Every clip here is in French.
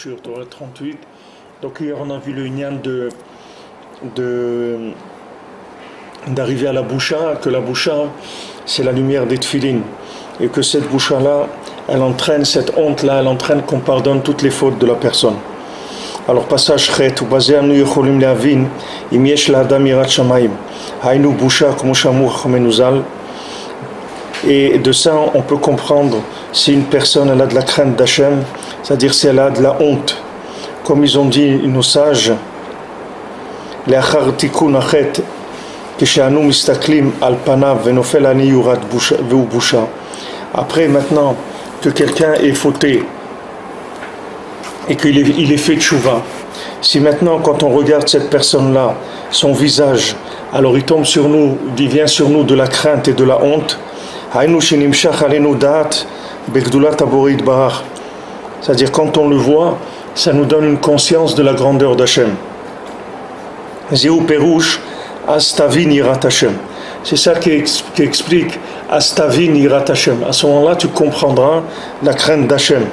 brochure, Torah 38. Donc hier on a vu le Inyan d'arriver à la boucha, que la boucha c'est la lumière des tfilines, et que cette boucha là, elle entraîne, cette honte là, elle entraîne qu'on pardonne toutes les fautes de la personne. Alors passage chet, ou basé anu yecholim leavin, im yesh la'adam yirat shamayim, haynu boucha como shamur chomenuzal. Et de ça on peut comprendre si une personne elle a de la crainte d'Hachem, c'est-à-dire si elle a de la honte, comme ils ont dit nos sages, לאחר תיקון החטא כשאנו מסתכלים על פניו ונופל עני יורד והוא בושה. Après maintenant que quelqu'un est fauté et qu'il est fait tchouva, si maintenant quand on regarde cette personne-là, son visage, alors il tombe sur nous, il vient sur nous de la crainte et de la honte, c'est-à-dire quand on le voit, ça nous donne une conscience de la grandeur d'Hachem. Zéou Perouche, Astavin Yirat Hashem. C'est ça qui explique Astavin Yirat Hashem. À ce moment-là, tu comprendras la crainte d'Hachem.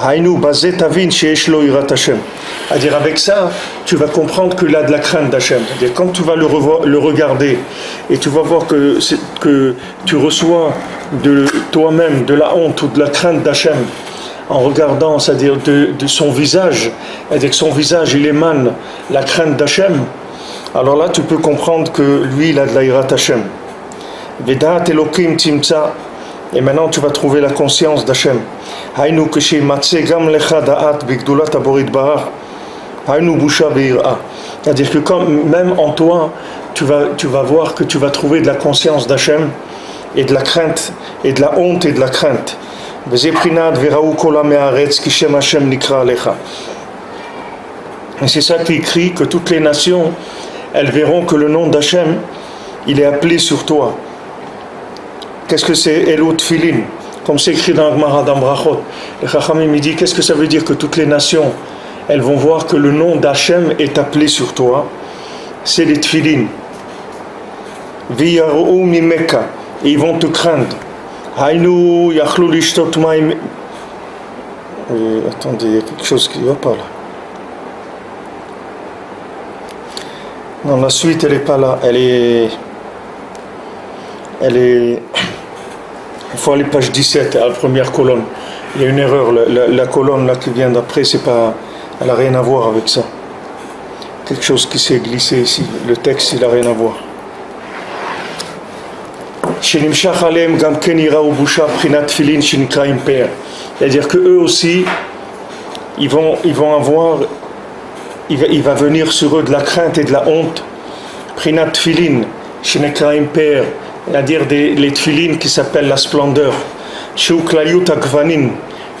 Haïnou Bazé Tavin Sheesh Lo Yirat Hashem. C'est-à-dire avec ça, tu vas comprendre qu'il a de la crainte d'Hachem. C'est-à-dire quand tu vas le regarder et tu vas voir que tu reçois de toi-même de la honte ou de la crainte d'Hachem en regardant, c'est-à-dire de son visage, c'est-à-dire que son visage il émane la crainte d'Hachem, alors là tu peux comprendre que lui il a de la Yirat Hashem. Vedat Elokim Timtsa, et maintenant tu vas trouver la conscience d'Hachem. Haïnou Keshi Matse Gam Lecha Da'at Bigdulat Aborit Barach, Haïnou Boucha Beira. C'est-à-dire que comme même en toi, tu vas voir que tu vas trouver de la conscience d'Hachem et de la crainte, et de la honte et de la crainte. Et c'est ça qui écrit que toutes les nations, elles verront que le nom d'Hachem, il est appelé sur toi. Qu'est-ce que c'est Elot Tfilin? Comme c'est écrit dans Gemara d'Ambrachot. Le Chachamim il dit, qu'est-ce que ça veut dire que toutes les nations, elles vont voir que le nom d'Hachem est appelé sur toi? C'est les Tfilin. V'yaru mimeka, et ils vont te craindre. Haïnou yachlou lishtot maim. Attendez, il y a quelque chose qui ne va pas là. Non, la suite elle n'est pas là. Elle est. Il faut aller page 17 à la première colonne. Il y a une erreur. La colonne là qui vient d'après, c'est pas. Elle n'a rien à voir avec ça. Quelque chose qui s'est glissé ici. Le texte il n'a rien à voir. C'est-à-dire que eux aussi il va venir sur eux de la crainte et de la honte, prinat tfilin shenekraim per, c'est-à-dire les tfilin qui s'appellent la splendeur, sheuklayut akvanin,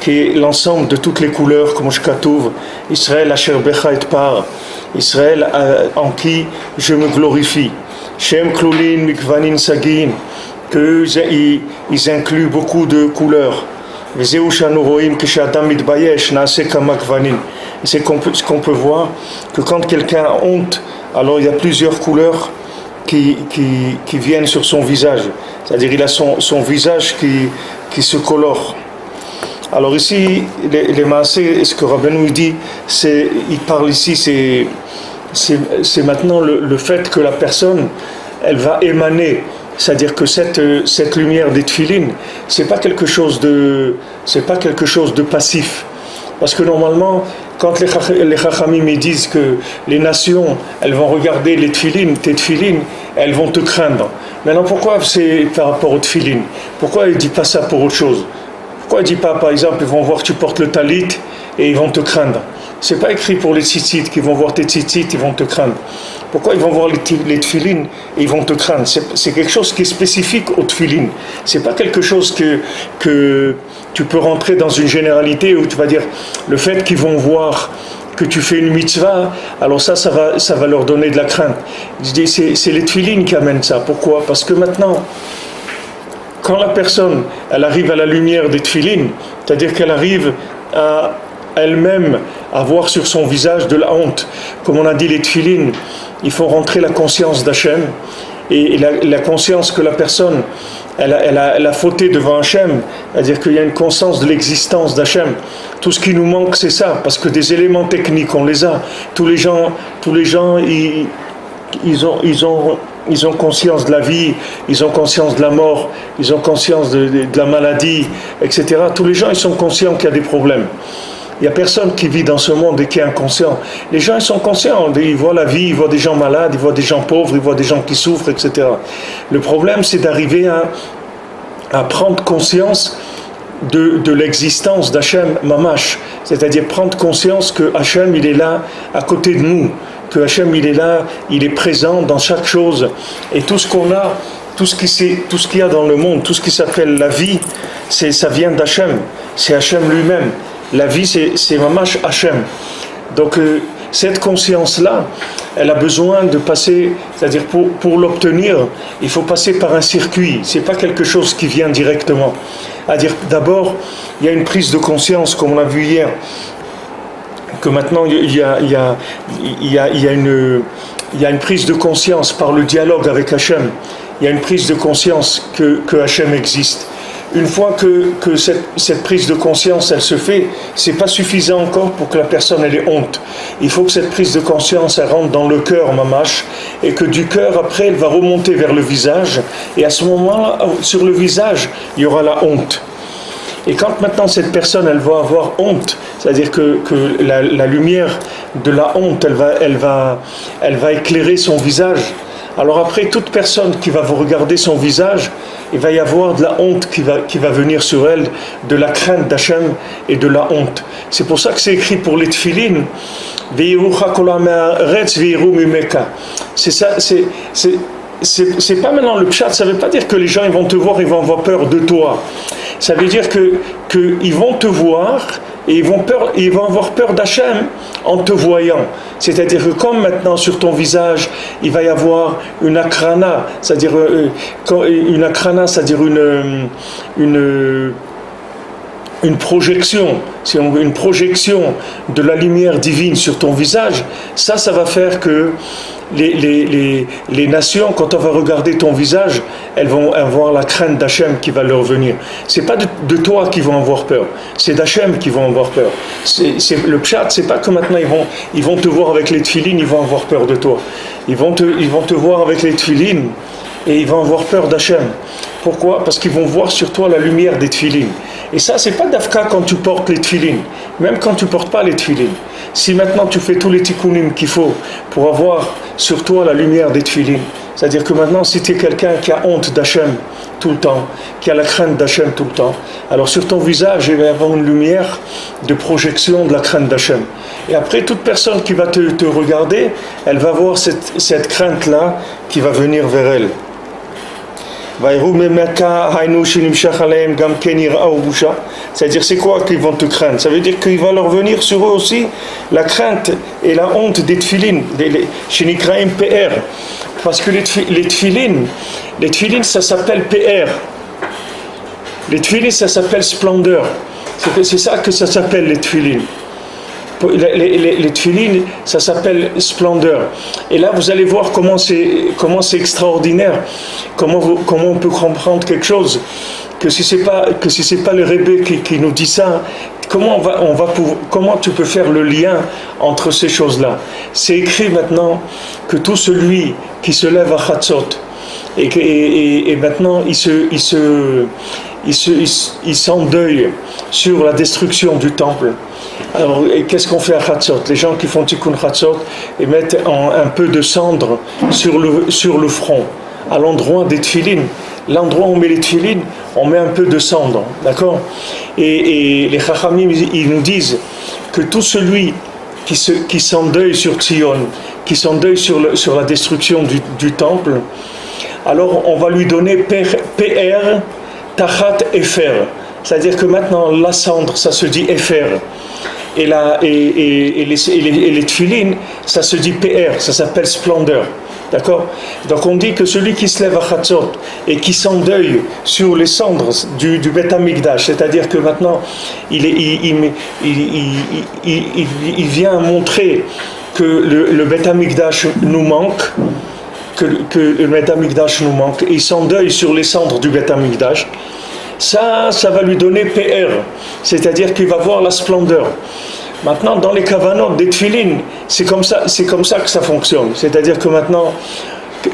qui est l'ensemble de toutes les couleurs, comme Shkatouv, Israël asher becha et par, Israël en qui je me glorifie, shem klulin mikvanin sagin, qu'ils incluent beaucoup de couleurs. C'est qu'on peut voir que quand quelqu'un a honte, alors il y a plusieurs couleurs qui viennent sur son visage. C'est-à-dire il a son visage qui se colore. Alors ici, les maasés, ce que Rabbeinu dit, il parle ici, c'est maintenant le fait que la personne, elle va émaner. C'est-à-dire que cette lumière des tfilines, c'est pas quelque chose de passif. Parce que normalement, quand les chachamim disent que les nations, elles vont regarder les tfilines, tes tfilines, elles vont te craindre. Maintenant, pourquoi c'est par rapport aux tfilines? Pourquoi il dit pas ça pour autre chose? Pourquoi il dit pas, par exemple, ils vont voir que tu portes le talit et ils vont te craindre? C'est pas écrit pour les tzitzit, qui vont voir tes tzitzit, ils vont te craindre. Pourquoi ils vont voir les tfilines et ils vont te craindre? C'est quelque chose qui est spécifique aux tfilines. C'est pas quelque chose que tu peux rentrer dans une généralité où tu vas dire le fait qu'ils vont voir que tu fais une mitzvah, alors ça va leur donner de la crainte. Je dis c'est les tfilines qui amènent ça. Pourquoi? Parce que maintenant, quand la personne elle arrive à la lumière des tfilines, c'est-à-dire qu'elle arrive à elle-même à voir sur son visage de la honte, comme on a dit les tfilines, il faut rentrer la conscience d'Hachem et la conscience que la personne elle a fauté devant Hachem, c'est-à-dire qu'il y a une conscience de l'existence d'Hachem. Tout ce qui nous manque, c'est ça, parce que des éléments techniques, on les a. Tous les gens, ils ont conscience de la vie, ils ont conscience de la mort, ils ont conscience de la maladie, etc. Tous les gens, ils sont conscients qu'il y a des problèmes. Il n'y a personne qui vit dans ce monde et qui est inconscient. Les gens, ils sont conscients, ils voient la vie, ils voient des gens malades, ils voient des gens pauvres, ils voient des gens qui souffrent, etc. Le problème, c'est d'arriver à prendre conscience de l'existence d'Hachem Mamash, c'est-à-dire prendre conscience que Hachem, il est là à côté de nous, que Hachem, il est là, il est présent dans chaque chose, et tout ce qu'on a, tout ce qu'il y a dans le monde, tout ce qui s'appelle la vie, ça vient d'Hachem, c'est Hachem lui-même. La vie, c'est Mamash Hachem. Donc, cette conscience-là, elle a besoin de passer, c'est-à-dire pour l'obtenir, il faut passer par un circuit. C'est pas quelque chose qui vient directement. C'est-à-dire, d'abord, il y a une prise de conscience, comme on a vu hier, que maintenant il y a une prise de conscience par le dialogue avec Hachem. Il y a une prise de conscience que Hachem existe. Une fois que cette prise de conscience, elle se fait, c'est pas suffisant encore pour que la personne elle ait honte. Il faut que cette prise de conscience, elle rentre dans le cœur, mamash, et que du cœur, après, elle va remonter vers le visage, et à ce moment-là, sur le visage, il y aura la honte. Et quand maintenant cette personne, elle va avoir honte, c'est-à-dire que la lumière de la honte, elle va éclairer son visage. Alors après, toute personne qui va vous regarder son visage, il va y avoir de la honte qui va venir sur elle, de la crainte d'Hachem et de la honte. C'est pour ça que c'est écrit pour les tefilin, c'est ça, c'est pas maintenant le pshat, ça veut pas dire que les gens ils vont te voir, ils vont avoir peur de toi. Ça veut dire que ils vont te voir et ils vont avoir peur d'Hachem en te voyant. C'est-à-dire que comme maintenant sur ton visage, il va y avoir une akrana, c'est-à-dire une projection, une projection de la lumière divine sur ton visage, ça va faire que les nations, quand on va regarder ton visage, elles vont avoir la crainte d'Hachem qui va leur venir. C'est pas de toi qu'ils vont avoir peur, c'est d'Hachem qui vont avoir peur. Le pshat, c'est pas que maintenant ils vont te voir avec les tefilines, ils vont avoir peur de toi. Ils vont te voir avec les tefilines et ils vont avoir peur d'Hachem. Pourquoi ? Parce qu'ils vont voir sur toi la lumière des tefilines. Et ça, c'est pas d'afka quand tu portes les tefilines, même quand tu portes pas les tefilines. Si maintenant tu fais tous les tikkunim qu'il faut pour avoir sur toi la lumière des tefilines, c'est-à-dire que maintenant, si tu es quelqu'un qui a honte d'Hachem tout le temps, qui a la crainte d'Hachem tout le temps, alors sur ton visage, il va y avoir une lumière de projection de la crainte d'Hachem. Et après, toute personne qui va te regarder, elle va voir cette crainte-là qui va venir vers elle. C'est-à-dire c'est quoi qu'ils vont te craindre? Ça veut dire qu'il va leur venir sur eux aussi la crainte et la honte des tefilines, shenikraim PR, parce que les tefilines ça s'appelle PR, les tefilines ça s'appelle splendeur, c'est ça que ça s'appelle les tefilines. Les tefilines, ça s'appelle splendeur. Et là, vous allez voir comment c'est extraordinaire, comment on peut comprendre quelque chose que si c'est pas le Rebbe qui nous dit ça, comment tu peux faire le lien entre ces choses-là? C'est écrit maintenant que tout celui qui se lève à Chatzot et maintenant il s'endeuille sur la destruction du temple. Alors, qu'est-ce qu'on fait à Chatzot? Les gens qui font Tikkun Chatzot et mettent un peu de cendre sur le front, à l'endroit des tefilines. L'endroit où on met les tefilines, on met un peu de cendre, d'accord? Et les Chachamim, ils nous disent que tout celui qui s'endeuille sur Tzion, qui s'endeuille sur la destruction du temple, alors on va lui donner PR, Tachat Efer. C'est-à-dire que maintenant, la cendre, ça se dit Efer. Et les tefilines, ça se dit PR, ça s'appelle splendeur. D'accord? Donc on dit que celui qui se lève à Chatzot et qui s'endeuille sur les cendres du Beth Amikdash, c'est-à-dire que maintenant il vient montrer que le Beth Amikdash nous manque, que le Beth Amikdash nous manque, et il s'endeuille sur les cendres du Beth Amikdash, ça va lui donner PR, c'est-à-dire qu'il va voir la splendeur. Maintenant, dans les kavanot des tefilin, c'est comme ça que ça fonctionne. C'est-à-dire que maintenant,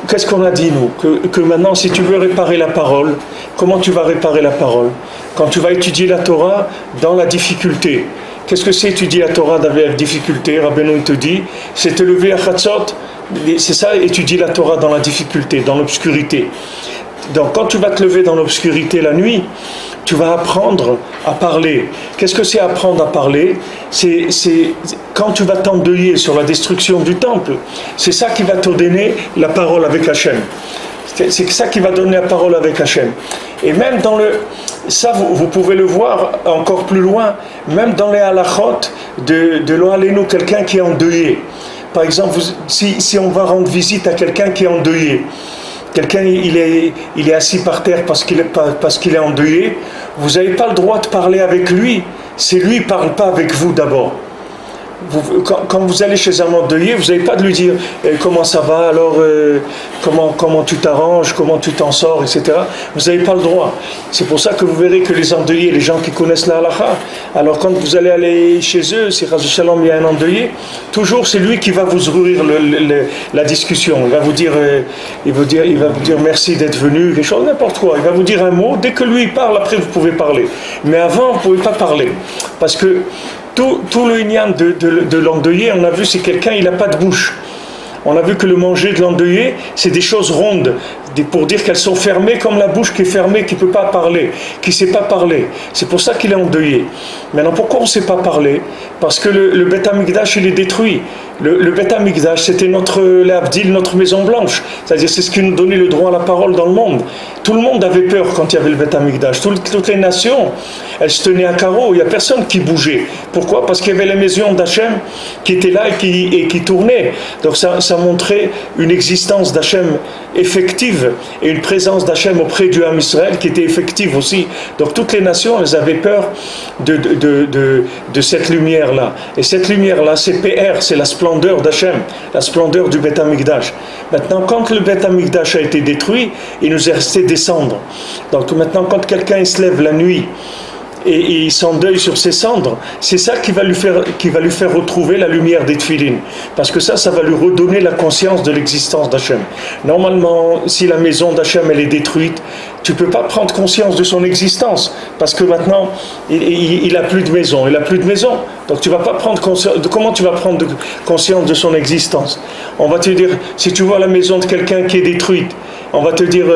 qu'est-ce qu'on a dit, nous? Que maintenant, si tu veux réparer la parole, comment tu vas réparer la parole? Quand tu vas étudier la Torah dans la difficulté. Qu'est-ce que c'est étudier la Torah dans la difficulté? Rabbeinu, il te dit, c'est te lever à Chatzot, c'est ça, étudier la Torah dans la difficulté, dans l'obscurité. Donc, quand tu vas te lever dans l'obscurité la nuit, tu vas apprendre à parler. Qu'est-ce que c'est apprendre à parler? C'est quand tu vas t'endeuiller sur la destruction du temple, c'est ça qui va te donner la parole avec Hachem. C'est ça qui va donner la parole avec Hachem. Et même dans ça vous pouvez le voir encore plus loin, même dans les halachot de Lo Aleinu, quelqu'un qui est endeuillé. Par exemple, si on va rendre visite à quelqu'un qui est endeuillé, quelqu'un il est assis par terre parce qu'il est endeuillé, vous n'avez pas le droit de parler avec lui, c'est lui qui ne parle pas avec vous d'abord. Quand vous allez chez un endeuillé, vous n'avez pas de lui dire comment ça va, alors comment tu t'arranges, comment tu t'en sors, etc. Vous n'avez pas le droit. C'est pour ça que vous verrez que les endeuillés, les gens qui connaissent la halakha, alors quand vous allez aller chez eux, si Chas Shalom il y a un endeuillé, toujours c'est lui qui va vous ouvrir la discussion. Il va vous dire merci d'être venu, quelque chose, n'importe quoi. Il va vous dire un mot. Dès que lui parle, après vous pouvez parler. Mais avant, vous ne pouvez pas parler, parce que tout le inyan de l'endeuillé, on a vu, c'est quelqu'un, il n'a pas de bouche. On a vu que le manger de l'endeuillé, c'est des choses rondes, pour dire qu'elles sont fermées comme la bouche qui est fermée, qui ne peut pas parler, qui ne sait pas parler. C'est pour ça qu'il est endeuillé. Maintenant, pourquoi on ne sait pas parler? Parce que le Beth Amikdash, il est détruit. Le Beth Amikdash, c'était notre Maison Blanche. C'est-à-dire, c'est ce qui nous donnait le droit à la parole dans le monde. Tout le monde avait peur quand il y avait le Beth Amikdash. Toutes les nations, elles se tenaient à carreau. Il n'y a personne qui bougeait. Pourquoi? Parce qu'il y avait la maison d'Hachem qui était là et qui tournait. Donc ça montrait une existence d'Hachem effective et une présence d'Hachem auprès du Ham Israël qui était effective aussi. Donc toutes les nations, elles avaient peur de cette lumière-là. Et cette lumière-là, c'est PR, c'est la splendeur d'Hachem, la splendeur du Beth Amikdash. Maintenant, quand le Beth Amikdash a été détruit, il nous est resté des cendres. Donc maintenant, quand quelqu'un se lève la nuit et il s'endeuille sur ses cendres, c'est ça qui va lui faire retrouver la lumière des tefilin, parce que ça va lui redonner la conscience de l'existence d'Hachem. Normalement, si la maison d'Hachem elle est détruite, tu peux pas prendre conscience de son existence, parce que maintenant il a plus de maison, donc tu vas pas prendre conscience. Comment tu vas prendre conscience de son existence? On va te dire, si tu vois la maison de quelqu'un qui est détruite, on va te dire,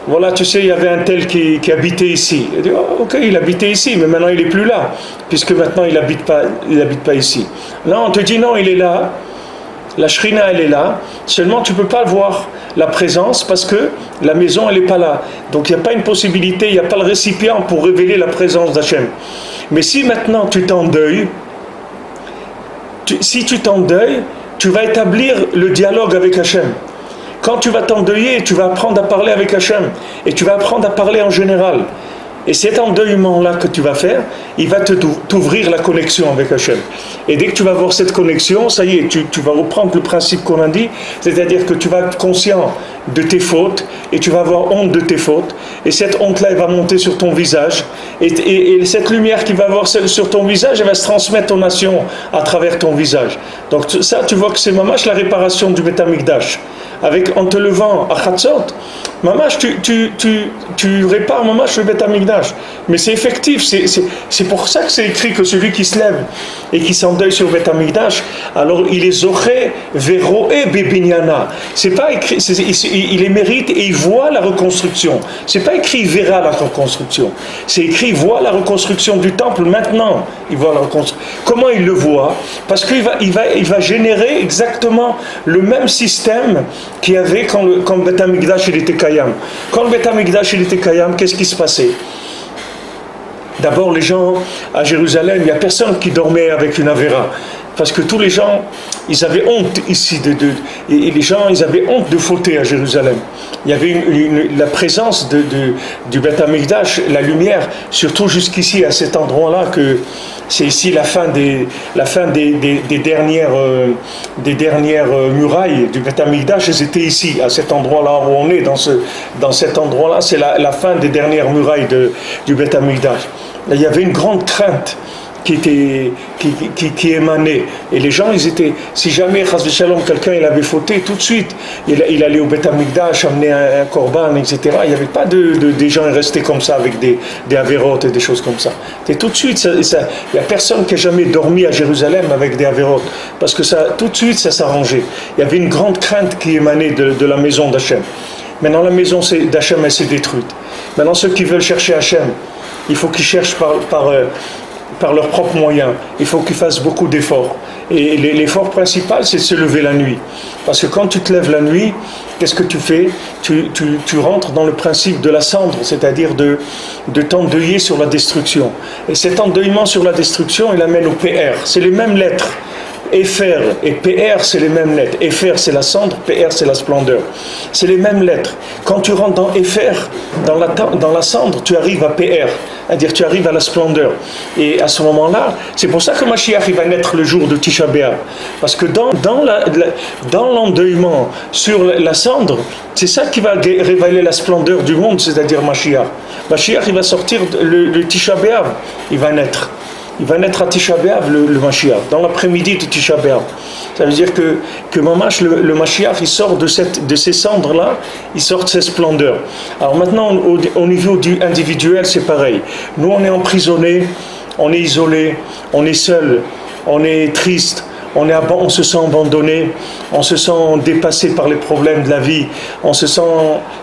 voilà, tu sais, il y avait un tel qui habitait ici. Il dit, oh, ok, il habitait ici, mais maintenant il n'est plus là, puisque maintenant il habite pas ici. Non, on te dit, non, il est là, la shrina, elle est là, seulement tu ne peux pas voir la présence, parce que la maison, elle n'est pas là. Donc il n'y a pas une possibilité, il n'y a pas le récipient pour révéler la présence d'Hachem. Mais si maintenant tu t'endeuilles, tu vas établir le dialogue avec Hachem. Quand tu vas t'endeuiller, tu vas apprendre à parler avec Hachem, et tu vas apprendre à parler en général. Et cet endeuillement-là que tu vas faire, il va t'ouvrir la connexion avec Hachem. Et dès que tu vas avoir cette connexion, ça y est, tu vas reprendre le principe qu'on a dit, c'est-à-dire que tu vas être conscient de tes fautes, et tu vas avoir honte de tes fautes, et cette honte-là, elle va monter sur ton visage, et cette lumière qui va avoir sur ton visage, elle va se transmettre aux nations à travers ton visage. Donc ça, tu vois que c'est mamash la réparation du Beth Amikdash. En te levant à Chatzot, mamash, tu répares mamash le Beth Amikdash. Mais c'est effectif, c'est pour ça que c'est écrit que celui qui se lève et qui s'endeuille sur Beth Amikdash, alors il est zoché veroé bebinyana. C'est pas écrit, il les mérite et il voit la reconstruction. C'est pas écrit il verra la reconstruction. C'est écrit il voit la reconstruction du temple maintenant. Il voit la reconstruction. Comment il le voit? Parce qu'il va générer exactement le même système qu'il y avait quand le Beth Amikdash il était Kayam. Quand le Beth Amikdash il était Kayam, qu'est-ce qui se passait? D'abord, les gens à Jérusalem, il n'y a personne qui dormait avec une avéra. parce que tous les gens, ils avaient honte ici, et les gens, ils avaient honte de fauter à Jérusalem. Il y avait la présence du Beth Amikdash, la lumière, surtout jusqu'ici, à cet endroit-là, que c'est ici la fin des dernières murailles du Beth Amikdash, elles étaient ici, à cet endroit-là où on est, dans cet endroit-là, c'est la fin des dernières murailles du Beth Amikdash. Il y avait une grande crainte qui émanait. Et les gens, ils étaient, si jamais, Chas v'Shalom, quelqu'un il avait fauté, tout de suite, il allait au Beth Amikdash, amener un korban, etc. Il n'y avait pas des gens restés comme ça avec des avérotes et des choses comme ça. Et tout de suite, il n'y a personne qui a jamais dormi à Jérusalem avec des avérotes, parce que tout de suite, ça s'arrangeait. Il y avait une grande crainte qui émanait de la maison d'Hachem. Maintenant, la maison d'Hachem, elle s'est détruite. Maintenant, ceux qui veulent chercher Hachem, il faut qu'ils cherchent par leurs propres moyens. Il faut qu'ils fassent beaucoup d'efforts. Et l'effort principal, c'est de se lever la nuit. Parce que quand tu te lèves la nuit, qu'est-ce que tu fais ? Tu rentres dans le principe de la cendre, c'est-à-dire de t'endeuiller sur la destruction. Et cet endeuillement sur la destruction, il amène au PR. C'est les mêmes lettres. Éfer et PR, c'est les mêmes lettres. Éfer, c'est la cendre, PR, c'est la splendeur. C'est les mêmes lettres. Quand tu rentres dans Éfer, dans la cendre, tu arrives à PR, c'est-à-dire tu arrives à la splendeur. Et à ce moment-là, c'est pour ça que Mashiach va naître le jour de Tisha B'Av. Parce que dans l'endeuillement sur la cendre, c'est ça qui va révéler la splendeur du monde, c'est-à-dire Mashiach. Mashiach, il va sortir le Tisha B'Av, il va naître. Il va naître à Tisha B'Av, le Mashiach, dans l'après-midi de Tisha B'Av. Ça veut dire que Mamash, le Mashiach, il sort de ces cendres-là, il sort de ses splendeurs. Alors maintenant, au niveau individuel, c'est pareil. Nous, on est emprisonnés, on est isolés, on est seuls, on est triste. On se sent abandonné, on se sent dépassé par les problèmes de la vie, on se sent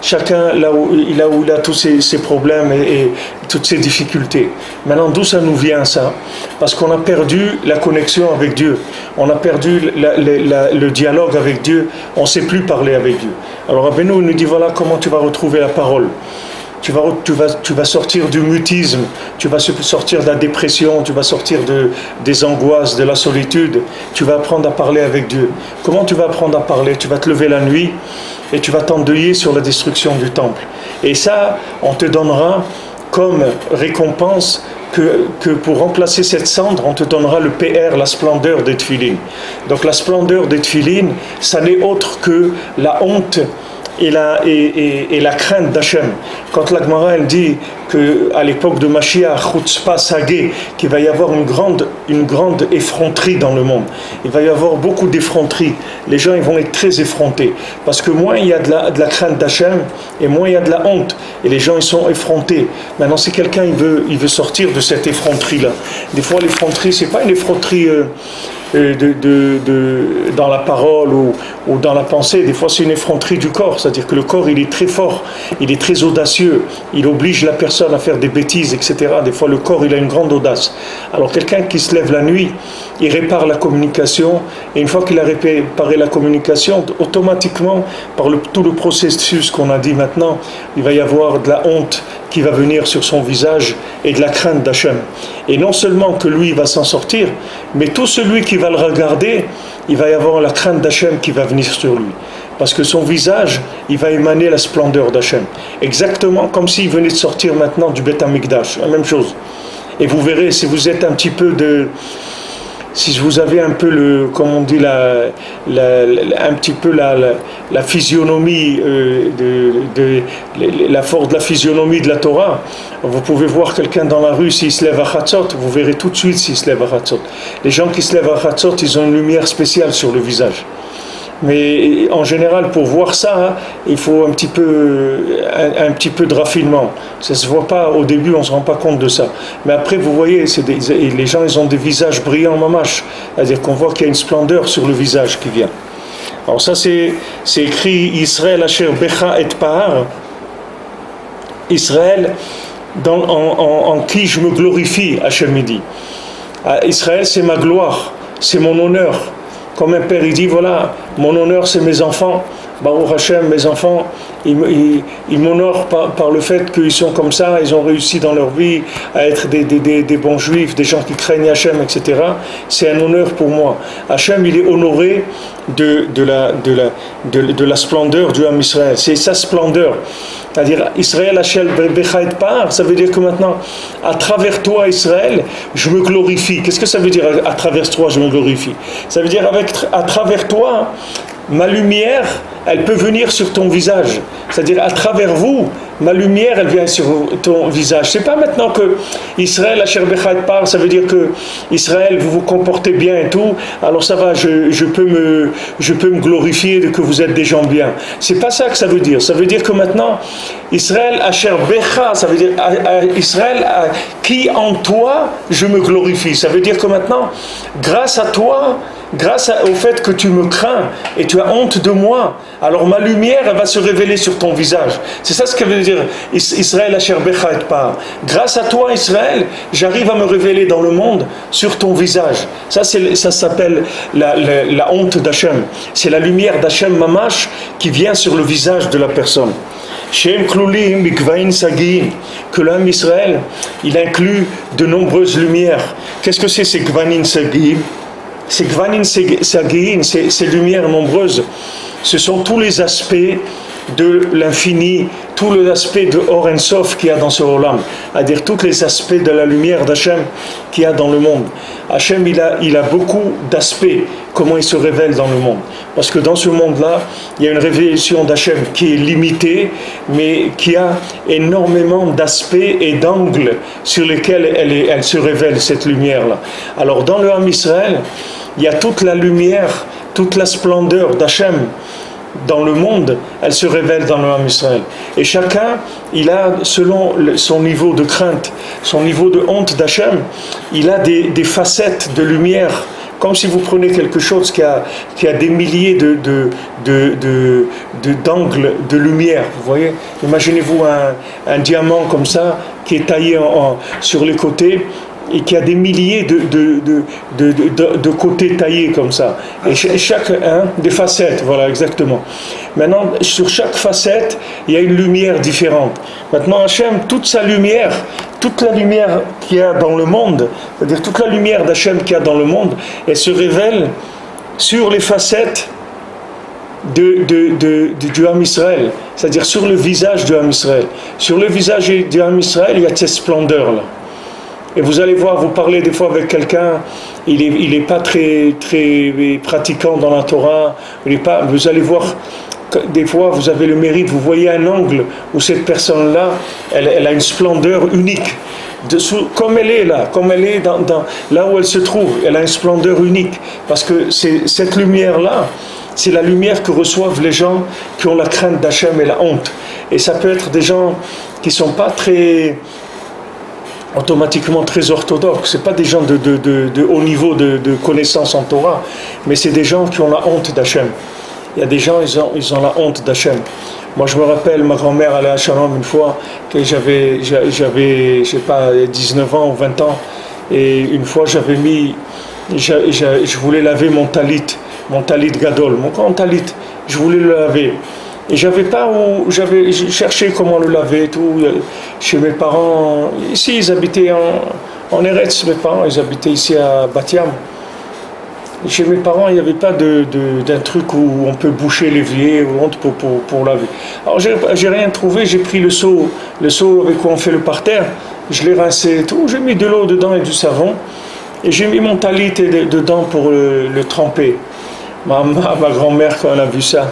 chacun là où il a tous ses problèmes et toutes ses difficultés. Maintenant, d'où ça nous vient ça ? Parce qu'on a perdu la connexion avec Dieu, on a perdu le dialogue avec Dieu, on ne sait plus parler avec Dieu. Alors Rabbeinu nous dit voilà comment tu vas retrouver la parole. Tu vas sortir du mutisme, tu vas sortir de la dépression, tu vas sortir des angoisses, de la solitude. Tu vas apprendre à parler avec Dieu. Comment tu vas apprendre à parler ? Tu vas te lever la nuit et tu vas t'endeuiller sur la destruction du temple. Et ça, on te donnera comme récompense que pour remplacer cette cendre, on te donnera le PR, la splendeur des tefilines. Donc la splendeur des tefilines, ça n'est autre que la honte et la crainte d'Hachem. Quand la Gemara elle dit qu'à l'époque de Mashiach, Chutzpah Sagé, qu'il va y avoir une grande effronterie dans le monde. Il va y avoir beaucoup d'effronteries. Les gens ils vont être très effrontés. Parce que moins il y a de la crainte d'Hachem, et moins il y a de la honte. Et les gens ils sont effrontés. Maintenant si quelqu'un il veut sortir de cette effronterie-là. Des fois l'effronterie, c'est pas une effronterie dans la parole ou dans la pensée. Des fois c'est une effronterie du corps, c'est-à-dire que le corps il est très fort, il est très audacieux, il oblige la personne à faire des bêtises, etc. Des fois le corps il a une grande audace. Alors quelqu'un qui se lève la nuit, il répare la communication, et une fois qu'il a réparé la communication, automatiquement par tout le processus qu'on a dit maintenant, il va y avoir de la honte qui va venir sur son visage et de la crainte d'Hachem. Et non seulement que lui va s'en sortir, mais tout celui qui va le regarder, il va y avoir la crainte d'Hachem qui va venir sur lui. Parce que son visage, il va émaner la splendeur d'Hachem. Exactement comme s'il venait de sortir maintenant du Beth Amikdash, la même chose. Et vous verrez, si vous êtes un petit peu si vous avez un peu comme on dit un petit peu la physionomie de la physionomie de la Torah, vous pouvez voir quelqu'un dans la rue s'il se lève à Chatzot, vous verrez tout de suite s'il se lève à Chatzot. Les gens qui se lèvent à Chatzot, ils ont une lumière spéciale sur le visage. Mais en général, pour voir ça, il faut un petit peu de raffinement. Ça ne se voit pas au début, on ne se rend pas compte de ça. Mais après, vous voyez, les gens, ils ont des visages brillants mamash. C'est-à-dire qu'on voit qu'il y a une splendeur sur le visage qui vient. Alors ça, c'est écrit Israël Asher Becha et Pahar. Israël, en qui je me glorifie, Hachem dit. Israël, c'est ma gloire, c'est mon honneur. Comme un père, il dit, voilà, mon honneur, c'est mes enfants. Baruch Hashem, mes enfants, ils m'honorent par le fait qu'ils sont comme ça, ils ont réussi dans leur vie à être des bons juifs, des gens qui craignent Hashem, etc. C'est un honneur pour moi. Hashem, il est honoré de la splendeur du Ham Israël. C'est sa splendeur. C'est-à-dire, Israël Hachel Becha et Par, ça veut dire que maintenant, à travers toi, Israël, je me glorifie. Qu'est-ce que ça veut dire, à travers toi, je me glorifie? Ça veut dire, à travers toi, ma lumière, elle peut venir sur ton visage. C'est-à-dire, à travers vous, ma lumière, elle vient sur ton visage. C'est pas maintenant que Israël, Asher Becha et Par, ça veut dire que Israël, vous vous comportez bien et tout, alors ça va, je peux me glorifier de que vous êtes des gens bien. C'est pas ça que ça veut dire. Ça veut dire que maintenant, Israël, Asher Becha, ça veut dire Israël, qui en toi, je me glorifie. Ça veut dire que maintenant, grâce à toi, grâce au fait que tu me crains et tu as honte de moi, alors ma lumière, elle va se révéler sur ton visage. C'est ça ce que veut dire Israël Asher Becha et Par. Grâce à toi, Israël, j'arrive à me révéler dans le monde sur ton visage. Ça s'appelle la honte d'Hachem. C'est la lumière d'Hachem Mamash qui vient sur le visage de la personne. Shem Klulim Mikvain Sagiin, que l'homme Israël, il inclut de nombreuses lumières. Qu'est-ce que c'est ces Gvanin Sagiin? Ces Gvanin Sagiin, ces lumières nombreuses, ce sont tous les aspects de l'infini, tous les aspects de Or En Sof qu'il y a dans ce Olam, c'est-à-dire tous les aspects de la lumière d'Hachem qu'il y a dans le monde. Hachem, il a beaucoup d'aspects, comment il se révèle dans le monde. Parce que dans ce monde-là, il y a une révélation d'Hachem qui est limitée, mais qui a énormément d'aspects et d'angles sur lesquels elle se révèle, cette lumière-là. Alors dans le Ham Israël, il y a toute la lumière, toute la splendeur d'Hachem dans le monde, elle se révèle dans le Ham Israël. Et chacun, il a, selon son niveau de crainte, son niveau de honte d'Hachem, il a des facettes de lumière. Comme si vous prenez quelque chose qui a des milliers d'angles de lumière. Vous voyez? Imaginez-vous un diamant comme ça, qui est taillé sur les côtés, et qui a des milliers de côtés taillés comme ça. Et chaque des facettes, voilà, exactement. Maintenant, sur chaque facette, il y a une lumière différente. Maintenant, Hachem, toute sa lumière, toute la lumière qu'il y a dans le monde, c'est-à-dire toute la lumière d'Hachem qu'il y a dans le monde, elle se révèle sur les facettes du Ham Israël, c'est-à-dire sur le visage du Ham Israël. Sur le visage du Ham Israël, il y a cette splendeur-là. Et vous allez voir, vous parlez des fois avec quelqu'un, il est pas très pratiquant dans la Torah, vous allez voir, des fois vous avez le mérite, vous voyez un angle où cette personne-là, elle a une splendeur unique. Comme elle est là, comme elle est là où elle se trouve, elle a une splendeur unique. Parce que cette lumière-là, c'est la lumière que reçoivent les gens qui ont la crainte d'Hachem et la honte. Et ça peut être des gens qui ne sont pas automatiquement très orthodoxes. Ce n'est pas des gens de haut niveau de connaissance en Torah, mais c'est des gens qui ont la honte d'Hachem. Il y a des gens, ils ont la honte d'Hachem. Moi, je me rappelle, ma grand-mère allait à Shalom une fois, que j'avais, je sais pas, 19 ans ou 20 ans, et une fois, je voulais laver mon talit gadol, mon grand talit, je voulais le laver. Et j'avais cherché comment le laver et tout, chez mes parents. Ici, ils habitaient en Eretz, mes parents, ils habitaient ici à Bat Yam. Chez mes parents, il n'y avait pas d'un truc où on peut boucher l'évier ou pour laver. Alors, j'ai rien trouvé, j'ai pris le seau avec quoi on fait le parterre, je l'ai rincé et tout, j'ai mis de l'eau dedans et du savon, et j'ai mis mon talit dedans pour le tremper. Ma grand-mère, quand elle a vu ça,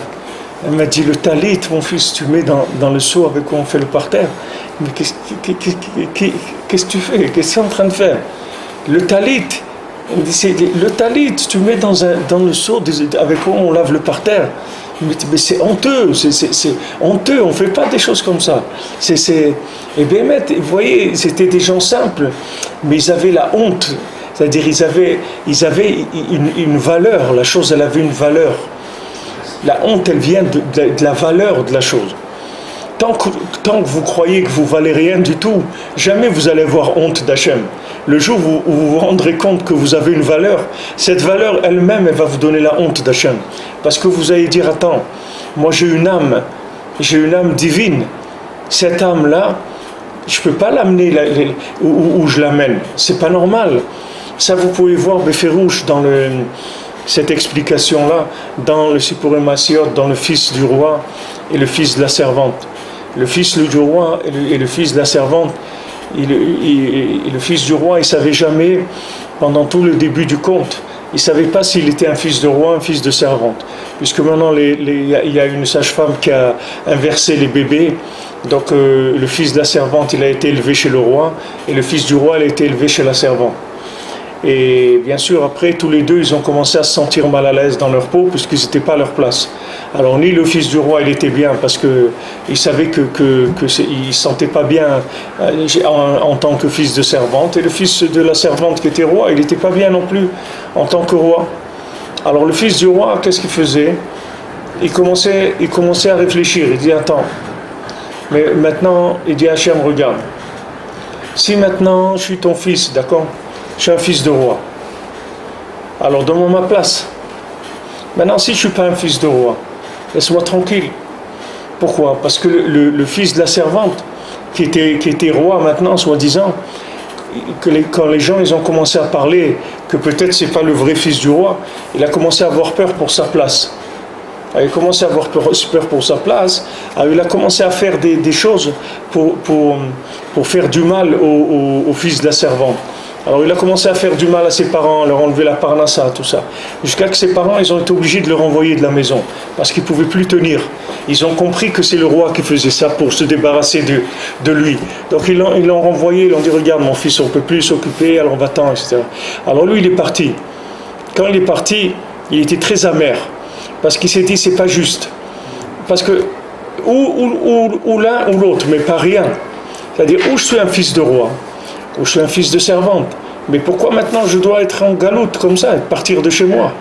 elle m'a dit, le talit, mon fils, tu mets dans le seau avec quoi on fait le parterre. Mais qu'est-ce que tu fais? Qu'est-ce que tu es en train de faire? Le talit, tu mets dans le seau avec quoi on lave le parterre. Mais c'est honteux, c'est honteux, on ne fait pas des choses comme ça. Et bien, vous voyez, c'était des gens simples, mais ils avaient la honte. C'est-à-dire, ils avaient une valeur, la chose, elle avait une valeur. La honte, elle vient de la valeur de la chose. Tant que vous croyez que vous valez rien du tout, jamais vous allez avoir honte d'Hachem. Le jour où vous vous rendrez compte que vous avez une valeur, cette valeur elle-même, elle va vous donner la honte d'Hachem. Parce que vous allez dire, attends, moi j'ai une âme divine. Cette âme-là, je ne peux pas l'amener où je l'amène. C'est pas normal. Ça, vous pouvez voir Beferouche dans cette explication-là, dans le Sippurei Maasiot, dans le fils du roi et le fils de la servante. Le fils du roi et le fils de la servante, le fils du roi, il ne savait jamais, pendant tout le début du conte, il ne savait pas s'il était un fils de roi, un fils de servante. Puisque maintenant, il y a une sage-femme qui a inversé les bébés. Donc, le fils de la servante, il a été élevé chez le roi, et le fils du roi, il a été élevé chez la servante. Et bien sûr, après, tous les deux, ils ont commencé à se sentir mal à l'aise dans leur peau, puisqu'ils n'étaient pas à leur place. Alors, ni le fils du roi, il était bien, parce qu'il savait qu'il ne se sentait pas bien en tant que fils de servante, et le fils de la servante qui était roi, il n'était pas bien non plus en tant que roi. Alors, le fils du roi, qu'est-ce qu'il faisait? Il commençait à réfléchir. Il dit, attends, mais maintenant, il dit, Hachem, regarde, si maintenant je suis ton fils, d'accord? Je suis un fils de roi. Alors donne-moi ma place. Maintenant, si je ne suis pas un fils de roi, laisse-moi tranquille. Pourquoi? Parce que le fils de la servante, qui était roi maintenant, soi-disant, quand les gens ils ont commencé à parler que peut-être ce n'est pas le vrai fils du roi, il a commencé à avoir peur pour sa place. Il a commencé à avoir peur pour sa place. Alors, il a commencé à faire des choses pour faire du mal au fils de la servante. Alors il a commencé à faire du mal à ses parents, leur enlever la parnassa, tout ça. Jusqu'à que ses parents, ils ont été obligés de le renvoyer de la maison, parce qu'ils ne pouvaient plus tenir. Ils ont compris que c'est le roi qui faisait ça pour se débarrasser de lui. Donc ils l'ont renvoyé, ils l'ont dit, regarde mon fils, on ne peut plus s'occuper, alors va-t'en, etc. Alors lui, il est parti. Quand il est parti, il était très amer, parce qu'il s'est dit, c'est pas juste. Parce que, ou l'un ou l'autre, mais pas rien. C'est-à-dire, ou je suis un fils de roi, ou je suis un fils de servante. Mais pourquoi maintenant je dois être en galoute comme ça, et partir de chez moi?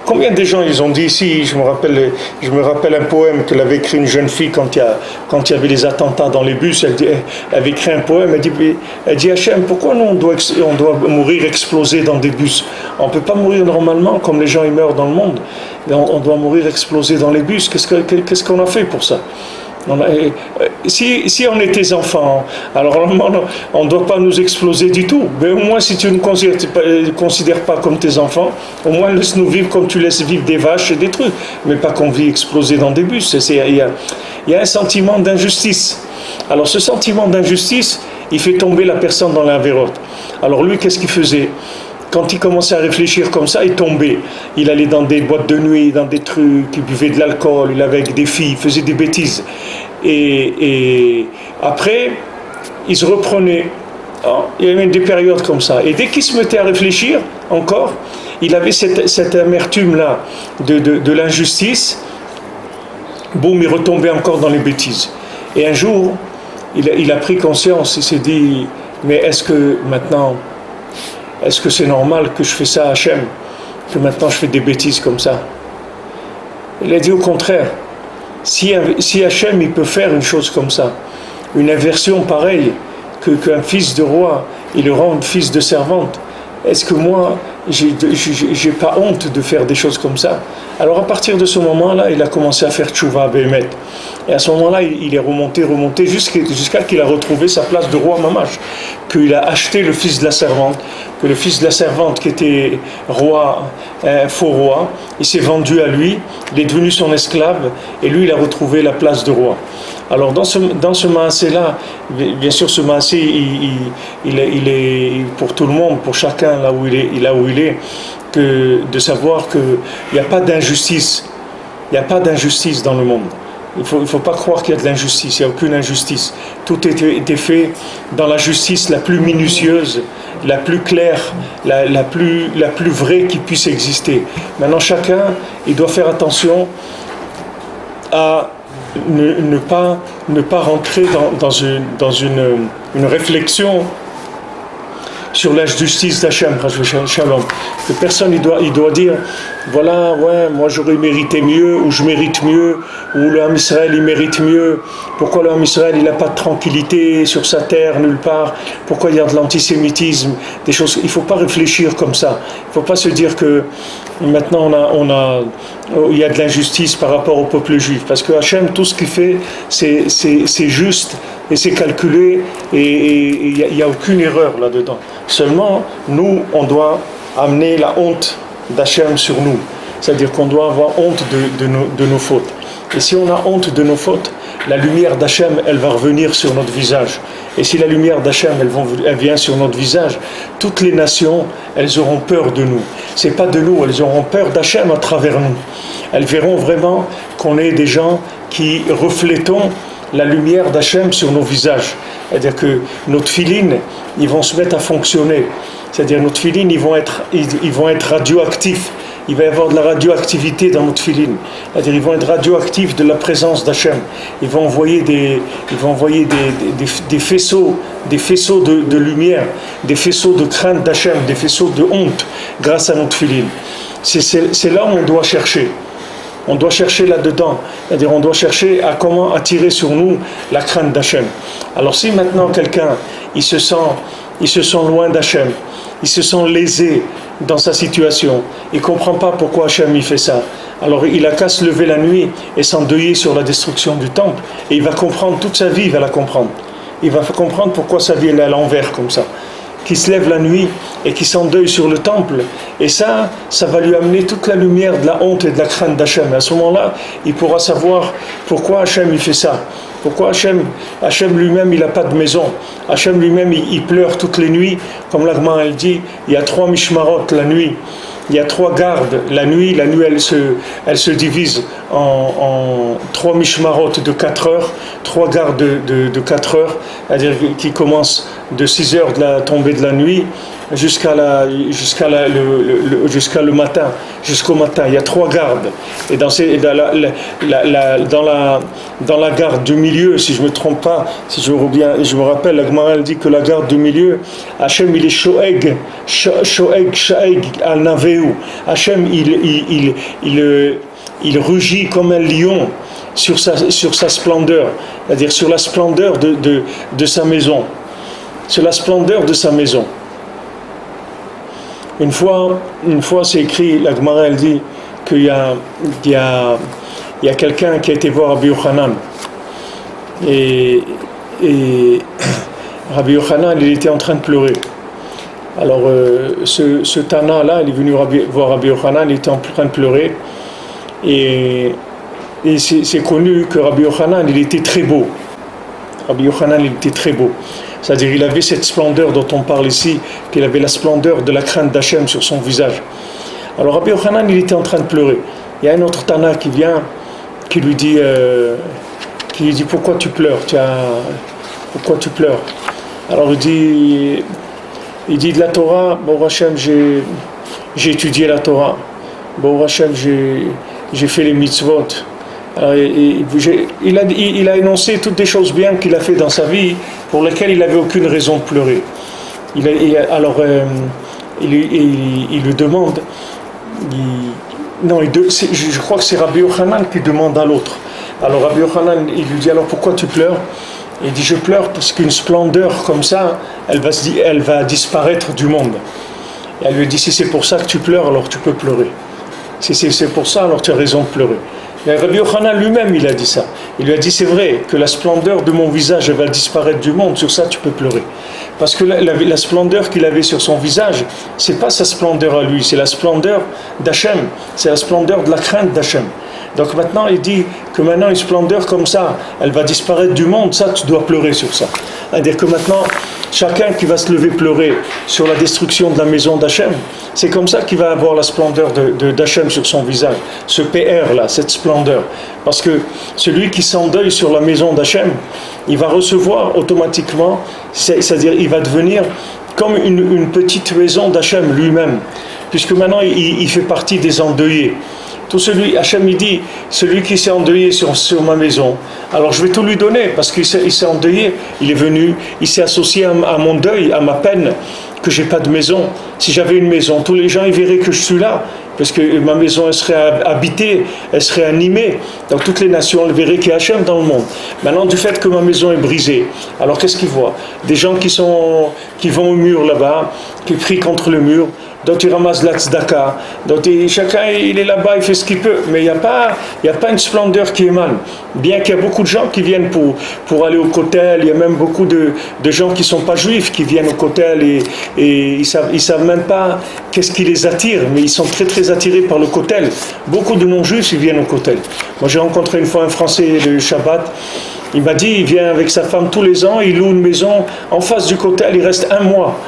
Combien de gens ils ont dit ici, je me rappelle un poème qu'elle avait écrit une jeune fille quand il y avait les attentats dans les bus, elle avait écrit un poème, elle dit Hachem, pourquoi nous on doit mourir explosé dans des bus? On ne peut pas mourir normalement comme les gens ils meurent dans le monde. On doit mourir explosé dans les bus. Qu'est-ce qu'on a fait pour ça? Si on est tes enfants, alors on ne doit pas nous exploser du tout. Mais au moins, si tu ne considères pas comme tes enfants, au moins laisse-nous vivre comme tu laisses vivre des vaches et des trucs. Mais pas qu'on vit exploser dans des bus. Il y a un sentiment d'injustice. Alors ce sentiment d'injustice, il fait tomber la personne dans l'invérote. Alors lui, qu'est-ce qu'il faisait? Quand il commençait à réfléchir comme ça, il tombait. Il allait dans des boîtes de nuit, dans des trucs, il buvait de l'alcool, il avait avec des filles, il faisait des bêtises. Et après, il se reprenait. Il y avait des périodes comme ça. Et dès qu'il se mettait à réfléchir, encore, il avait cette amertume-là de l'injustice. Boum, il retombait encore dans les bêtises. Et un jour, il a pris conscience, il s'est dit, mais est-ce que c'est normal que je fais ça à Hachem, que maintenant je fais des bêtises comme ça? Il a dit au contraire, si Hachem il peut faire une chose comme ça, une inversion pareille, qu'un fils de roi, il le rend fils de servante, est-ce que moi, j'ai pas honte de faire des choses comme ça? Alors à partir de ce moment-là, il a commencé à faire tchouva bémet. Et à ce moment-là, il est remonté jusqu'à qu'il a retrouvé sa place de roi mamash, qu'il a acheté le fils de la servante, que le fils de la servante qui était roi, un faux roi, il s'est vendu à lui, il est devenu son esclave, et lui, il a retrouvé la place de roi. Alors dans ce maasé-là, bien sûr ce maasé, il est pour tout le monde, pour chacun là où il est, que de savoir qu'il n'y a pas d'injustice. Il n'y a pas d'injustice dans le monde. Il ne faut pas croire qu'il y a de l'injustice, il n'y a aucune injustice. Tout était fait dans la justice la plus minutieuse, la plus claire, la plus vraie qui puisse exister. Maintenant chacun, il doit faire attention à ne pas rentrer dans une réflexion sur la justice d'Hachem, Shalom. Que personne il doit dire, voilà, ouais, moi j'aurais mérité mieux, ou je mérite mieux, ou le Ham Israël il mérite mieux. Pourquoi le Ham Israël il n'a pas de tranquillité sur sa terre, nulle part? Pourquoi il y a de l'antisémitisme, des choses? Il ne faut pas réfléchir comme ça. Il ne faut pas se dire que maintenant il y a de l'injustice par rapport au peuple juif. Parce que Hachem, tout ce qu'il fait, c'est juste et c'est calculé et il n'y a aucune erreur là-dedans. Seulement, nous, on doit amener la honte d'Hachem sur nous. C'est-à-dire qu'on doit avoir honte de nos fautes. Et si on a honte de nos fautes, la lumière d'Hachem, elle va revenir sur notre visage. Et si la lumière d'Hachem, elle vient sur notre visage, toutes les nations, elles auront peur de nous. C'est pas de nous, elles auront peur d'Hachem à travers nous. Elles verront vraiment qu'on est des gens qui reflétons la lumière d'Hachem sur nos visages. C'est-à-dire que nos tefilines, ils vont se mettre à fonctionner. C'est-à-dire nos tefilines, ils vont être radioactifs. Il va y avoir de la radioactivité dans nos tefilines. C'est-à-dire ils vont être radioactifs de la présence d'Hachem. Ils vont envoyer des faisceaux de lumière, des faisceaux de crainte d'Hachem, des faisceaux de honte grâce à nos tefilines. C'est là où on doit chercher. On doit chercher là-dedans. C'est-à-dire on doit chercher à comment attirer sur nous la crainte d'Hachem. Alors si maintenant quelqu'un, il se sent loin d'Hachem, il se sent lésé dans sa situation, il ne comprend pas pourquoi Hachem il fait ça, alors il a qu'à se lever la nuit et s'endeuiller sur la destruction du temple, et il va comprendre, toute sa vie il va la comprendre. Il va comprendre pourquoi sa vie elle est à l'envers comme ça. Qui se lève la nuit et qui s'endeuille sur le temple, et ça va lui amener toute la lumière de la honte et de la crainte d'Hachem. À ce moment-là, il pourra savoir pourquoi Hachem il fait ça. Pourquoi Hachem lui-même il n'a pas de maison. Hachem lui-même il pleure toutes les nuits, comme l'Agma elle dit, il y a 3 mishmarot la nuit. Il y a 3 gardes la nuit elle se divise en 3 mishmarot de 4 heures, 3 gardes de 4 heures, c'est-à-dire qui commencent de 6 heures de la tombée de la nuit jusqu'au matin, il y a 3 gardes. Et dans la garde du milieu, si je me trompe pas, si je me rappelle, la Gemara dit que la garde du milieu, Hachem il est shoeg al naveu. Hachem il rugit comme un lion sur sa splendeur, c'est-à-dire sur la splendeur de sa maison, sur la splendeur de sa maison. Une fois c'est écrit, la Gemara elle dit qu'il y a quelqu'un qui a été voir Rabbi Yochanan, et Rabbi Yochanan il était en train de pleurer. Alors ce Tana là, il est venu voir Rabbi Yochanan, il était en train de pleurer, et c'est connu que Rabbi Yochanan il était très beau. Rabbi Yochanan il était très beau. C'est-à-dire il avait cette splendeur dont on parle ici, qu'il avait la splendeur de la crainte d'Hachem sur son visage. Alors Rabbi Yochanan il était en train de pleurer. Il y a un autre Tana qui vient, qui lui dit pourquoi tu pleures, pourquoi tu pleures? Alors il dit de la Torah, bon Hachem j'ai étudié la Torah, bon Hachem j'ai fait les mitzvot. Alors, il a énoncé toutes des choses bien qu'il a fait dans sa vie pour lesquelles il n'avait aucune raison de pleurer. Il lui demande, je crois que c'est Rabbi Yochanan qui demande à l'autre. Alors Rabbi Yochanan il lui dit alors pourquoi tu pleures? Il dit je pleure parce qu'une splendeur comme ça elle va disparaître du monde. Et elle lui dit si c'est pour ça que tu pleures alors tu peux pleurer. Si c'est pour ça alors tu as raison de pleurer. Mais Rabbi Yochanan lui-même il a dit ça. Il lui a dit c'est vrai que la splendeur de mon visage elle va disparaître du monde, sur ça tu peux pleurer. Parce que la splendeur qu'il avait sur son visage, c'est pas sa splendeur à lui, c'est la splendeur d'Hachem, c'est la splendeur de la crainte d'Hachem. Donc maintenant il dit que maintenant une splendeur comme ça, elle va disparaître du monde, ça tu dois pleurer sur ça. C'est-à-dire que maintenant, chacun qui va se lever pleurer sur la destruction de la maison d'Hachem, c'est comme ça qu'il va avoir la splendeur d'Hachem sur son visage, ce PR là, cette splendeur. Parce que celui qui s'endeuille sur la maison d'Hachem, il va recevoir automatiquement, c'est-à-dire il va devenir comme une petite maison d'Hachem lui-même, puisque maintenant il fait partie des endeuillés. Tout celui, Hachem il dit, celui qui s'est endeuillé sur ma maison, alors je vais tout lui donner, parce qu'il s'est endeuillé, il est venu, il s'est associé à mon deuil, à ma peine que j'ai pas de maison. Si j'avais une maison, tous les gens ils verraient que je suis là, parce que ma maison elle serait habitée, elle serait animée. Donc toutes les nations elles verraient qu'il y a Hachem dans le monde. Maintenant, du fait que ma maison est brisée, alors qu'est-ce qu'ils voient? Des gens qui vont au mur là-bas, qui prient contre le mur, d'autres ils ramassent la tzedaka, d'autres chacun il est là-bas, il fait ce qu'il peut, mais il n'y a pas une splendeur qui émane. Bien qu'il y a beaucoup de gens qui viennent pour aller au kotel, il y a même beaucoup de gens qui ne sont pas juifs qui viennent au kotel et ils savent même pas qu'est-ce qui les attire, mais ils sont très très attirés par le kotel. Beaucoup de non-juifs ils viennent au kotel. Moi j'ai rencontré une fois un Français le Shabbat. Il m'a dit, il vient avec sa femme tous les ans, il loue une maison en face du kotel, il reste un mois.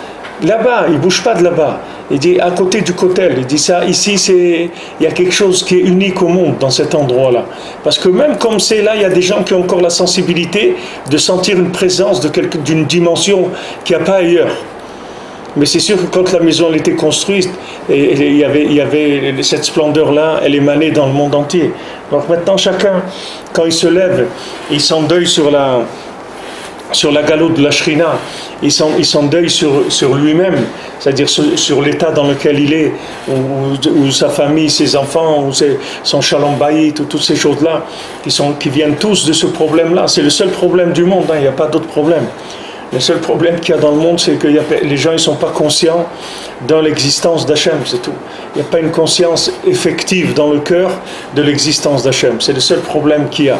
Là-bas, il ne bouge pas de là-bas. Il dit, à côté du kotel, il dit ça, ici, il y a quelque chose qui est unique au monde dans cet endroit-là. Parce que même comme c'est là, il y a des gens qui ont encore la sensibilité de sentir une présence d'une dimension qu'il n'y a pas ailleurs. Mais c'est sûr que quand la maison elle était construite, il y avait cette splendeur-là, elle émanait dans le monde entier. Donc maintenant, chacun, quand il se lève, il s'endeuille sur la galoute de la Shrina, il s'endeuille sur lui-même, c'est-à-dire sur l'état dans lequel il est, ou sa famille, ses enfants, ou son shalom bayit, ou toutes ces choses-là, qui viennent tous de ce problème-là. C'est le seul problème du monde, il n'y a pas d'autre problème. Le seul problème qu'il y a dans le monde, c'est que les gens ne sont pas conscients de l'existence d'Hachem, c'est tout. Il n'y a pas une conscience effective dans le cœur de l'existence d'Hachem. C'est le seul problème qu'il y a.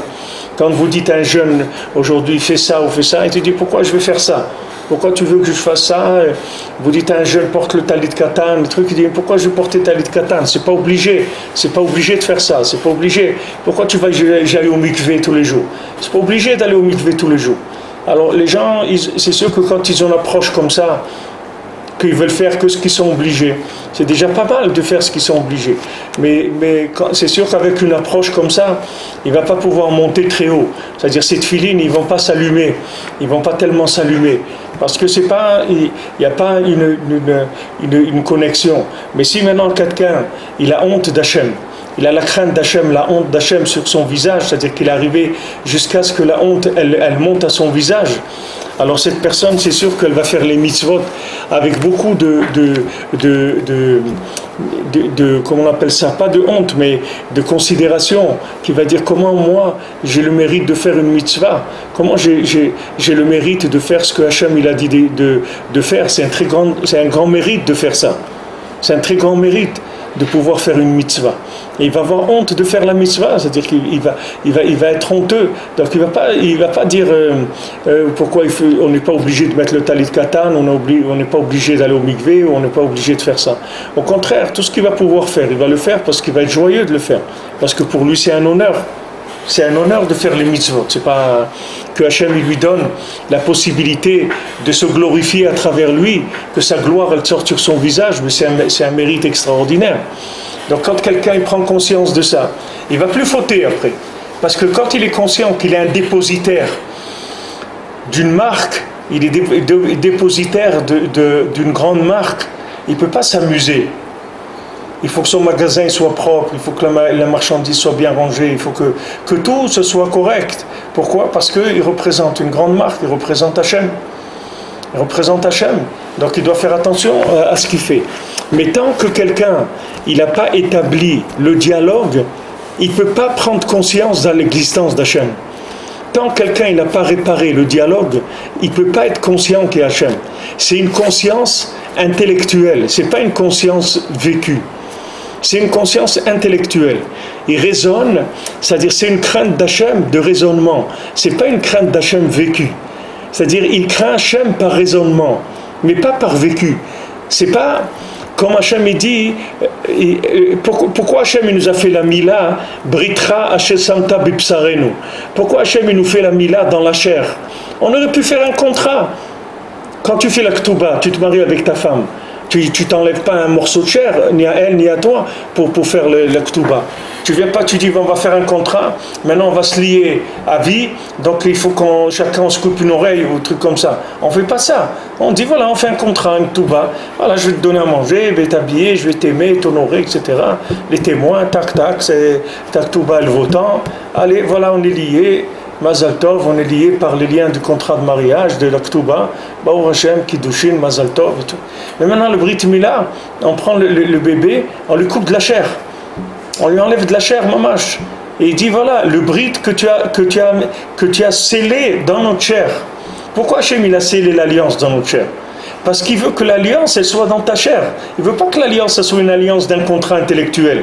Quand vous dites à un jeune, aujourd'hui, fais ça ou fais ça, il te dit, pourquoi je vais faire ça? Pourquoi tu veux que je fasse ça? Vous dites à un jeune, porte le talit katan, le truc, il dit, pourquoi je vais porter talit katan? C'est pas obligé de faire ça, c'est pas obligé. Pourquoi tu vas j'aille au mikvé tous les jours? C'est pas obligé d'aller au mikvé tous les jours. Alors les gens, c'est sûr que quand ils ont une approche comme ça, qu'ils veulent faire que ce qu'ils sont obligés, c'est déjà pas mal de faire ce qu'ils sont obligés. Mais c'est sûr qu'avec une approche comme ça, il ne va pas pouvoir monter très haut. C'est-à-dire ces tefilines, ils ne vont pas s'allumer. Ils ne vont pas tellement s'allumer. Parce que il n'y a pas une connexion. Mais si maintenant quelqu'un, il a honte d'Hachem, il a la crainte d'Hachem, la honte d'Hachem sur son visage, c'est-à-dire qu'il est arrivé jusqu'à ce que la honte, elle monte à son visage. Alors cette personne, c'est sûr qu'elle va faire les mitzvot avec beaucoup de comment on appelle ça, pas de honte, mais de considération, qui va dire comment moi, j'ai le mérite de faire une mitzvah, comment j'ai le mérite de faire ce que Hachem il a dit de faire. C'est un grand mérite de faire ça. C'est un très grand mérite de pouvoir faire une mitzvah. Et il va avoir honte de faire la mitzvah, c'est-à-dire qu'il va être honteux. Donc il va pas dire pourquoi on n'est pas obligé de mettre le talit katan, on n'est pas obligé d'aller au mikvé, on n'est pas obligé de faire ça. Au contraire, tout ce qu'il va pouvoir faire, il va le faire parce qu'il va être joyeux de le faire. Parce que pour lui, c'est un honneur. C'est un honneur de faire les mitzvot. C'est pas que Hachem il lui donne la possibilité de se glorifier à travers lui, que sa gloire elle sorte sur son visage, mais c'est un mérite extraordinaire. Donc quand quelqu'un il prend conscience de ça, il va plus fauter après. Parce que quand il est conscient qu'il est un dépositaire d'une marque, il est dépositaire d'une grande marque, il ne peut pas s'amuser. Il faut que son magasin soit propre, il faut que la marchandise soit bien rangée, il faut que tout ce soit correct. Pourquoi? Parce qu'il représente une grande marque, il représente Hachem. Il représente Hachem. Donc il doit faire attention à ce qu'il fait. Mais tant que quelqu'un n'a pas établi le dialogue, il ne peut pas prendre conscience de l'existence d'Hachem. Tant que quelqu'un n'a pas réparé le dialogue, il ne peut pas être conscient qu'il y a Hachem. C'est une conscience intellectuelle, ce n'est pas une conscience vécue. C'est une conscience intellectuelle. Il raisonne, c'est-à-dire c'est une crainte d'Hachem de raisonnement. Ce n'est pas une crainte d'Hachem vécue. C'est-à-dire il craint Hachem par raisonnement, mais pas par vécu. C'est pas comme Hachem il dit, pourquoi Hachem il nous a fait la Mila, Britra Hashesanta Bipsarenu. Pourquoi Hachem il nous fait la Mila dans la chair? On aurait pu faire un contrat. Quand tu fais la Ketouba, tu te maries avec ta femme. Tu t'enlèves pas un morceau de chair, ni à elle, ni à toi, pour faire la Ketouba. Tu viens pas, tu dis, on va faire un contrat, maintenant on va se lier à vie, donc il faut chacun se coupe une oreille ou un truc comme ça. On fait pas ça. On dit, voilà, on fait un contrat, une Ketouba. Voilà, je vais te donner à manger, je vais t'habiller, je vais t'aimer, t'honorer, etc. Les témoins, tac, tac, c'est ta Ketouba, elle vaut tant. Allez, voilà, on est liés. Mazal Tov, on est lié par les liens du contrat de mariage, de la Ktuba, Baruch Hashem, Kiddushin, Mazal Tov et tout. Mais maintenant, le Brit Mila, on prend le bébé, on lui coupe de la chair. On lui enlève de la chair, mamash. Et il dit, voilà, le Brit que tu as scellé dans notre chair. Pourquoi Hashem, il a scellé l'alliance dans notre chair? Parce qu'il veut que l'alliance, elle soit dans ta chair. Il ne veut pas que l'alliance, ça soit une alliance d'un contrat intellectuel.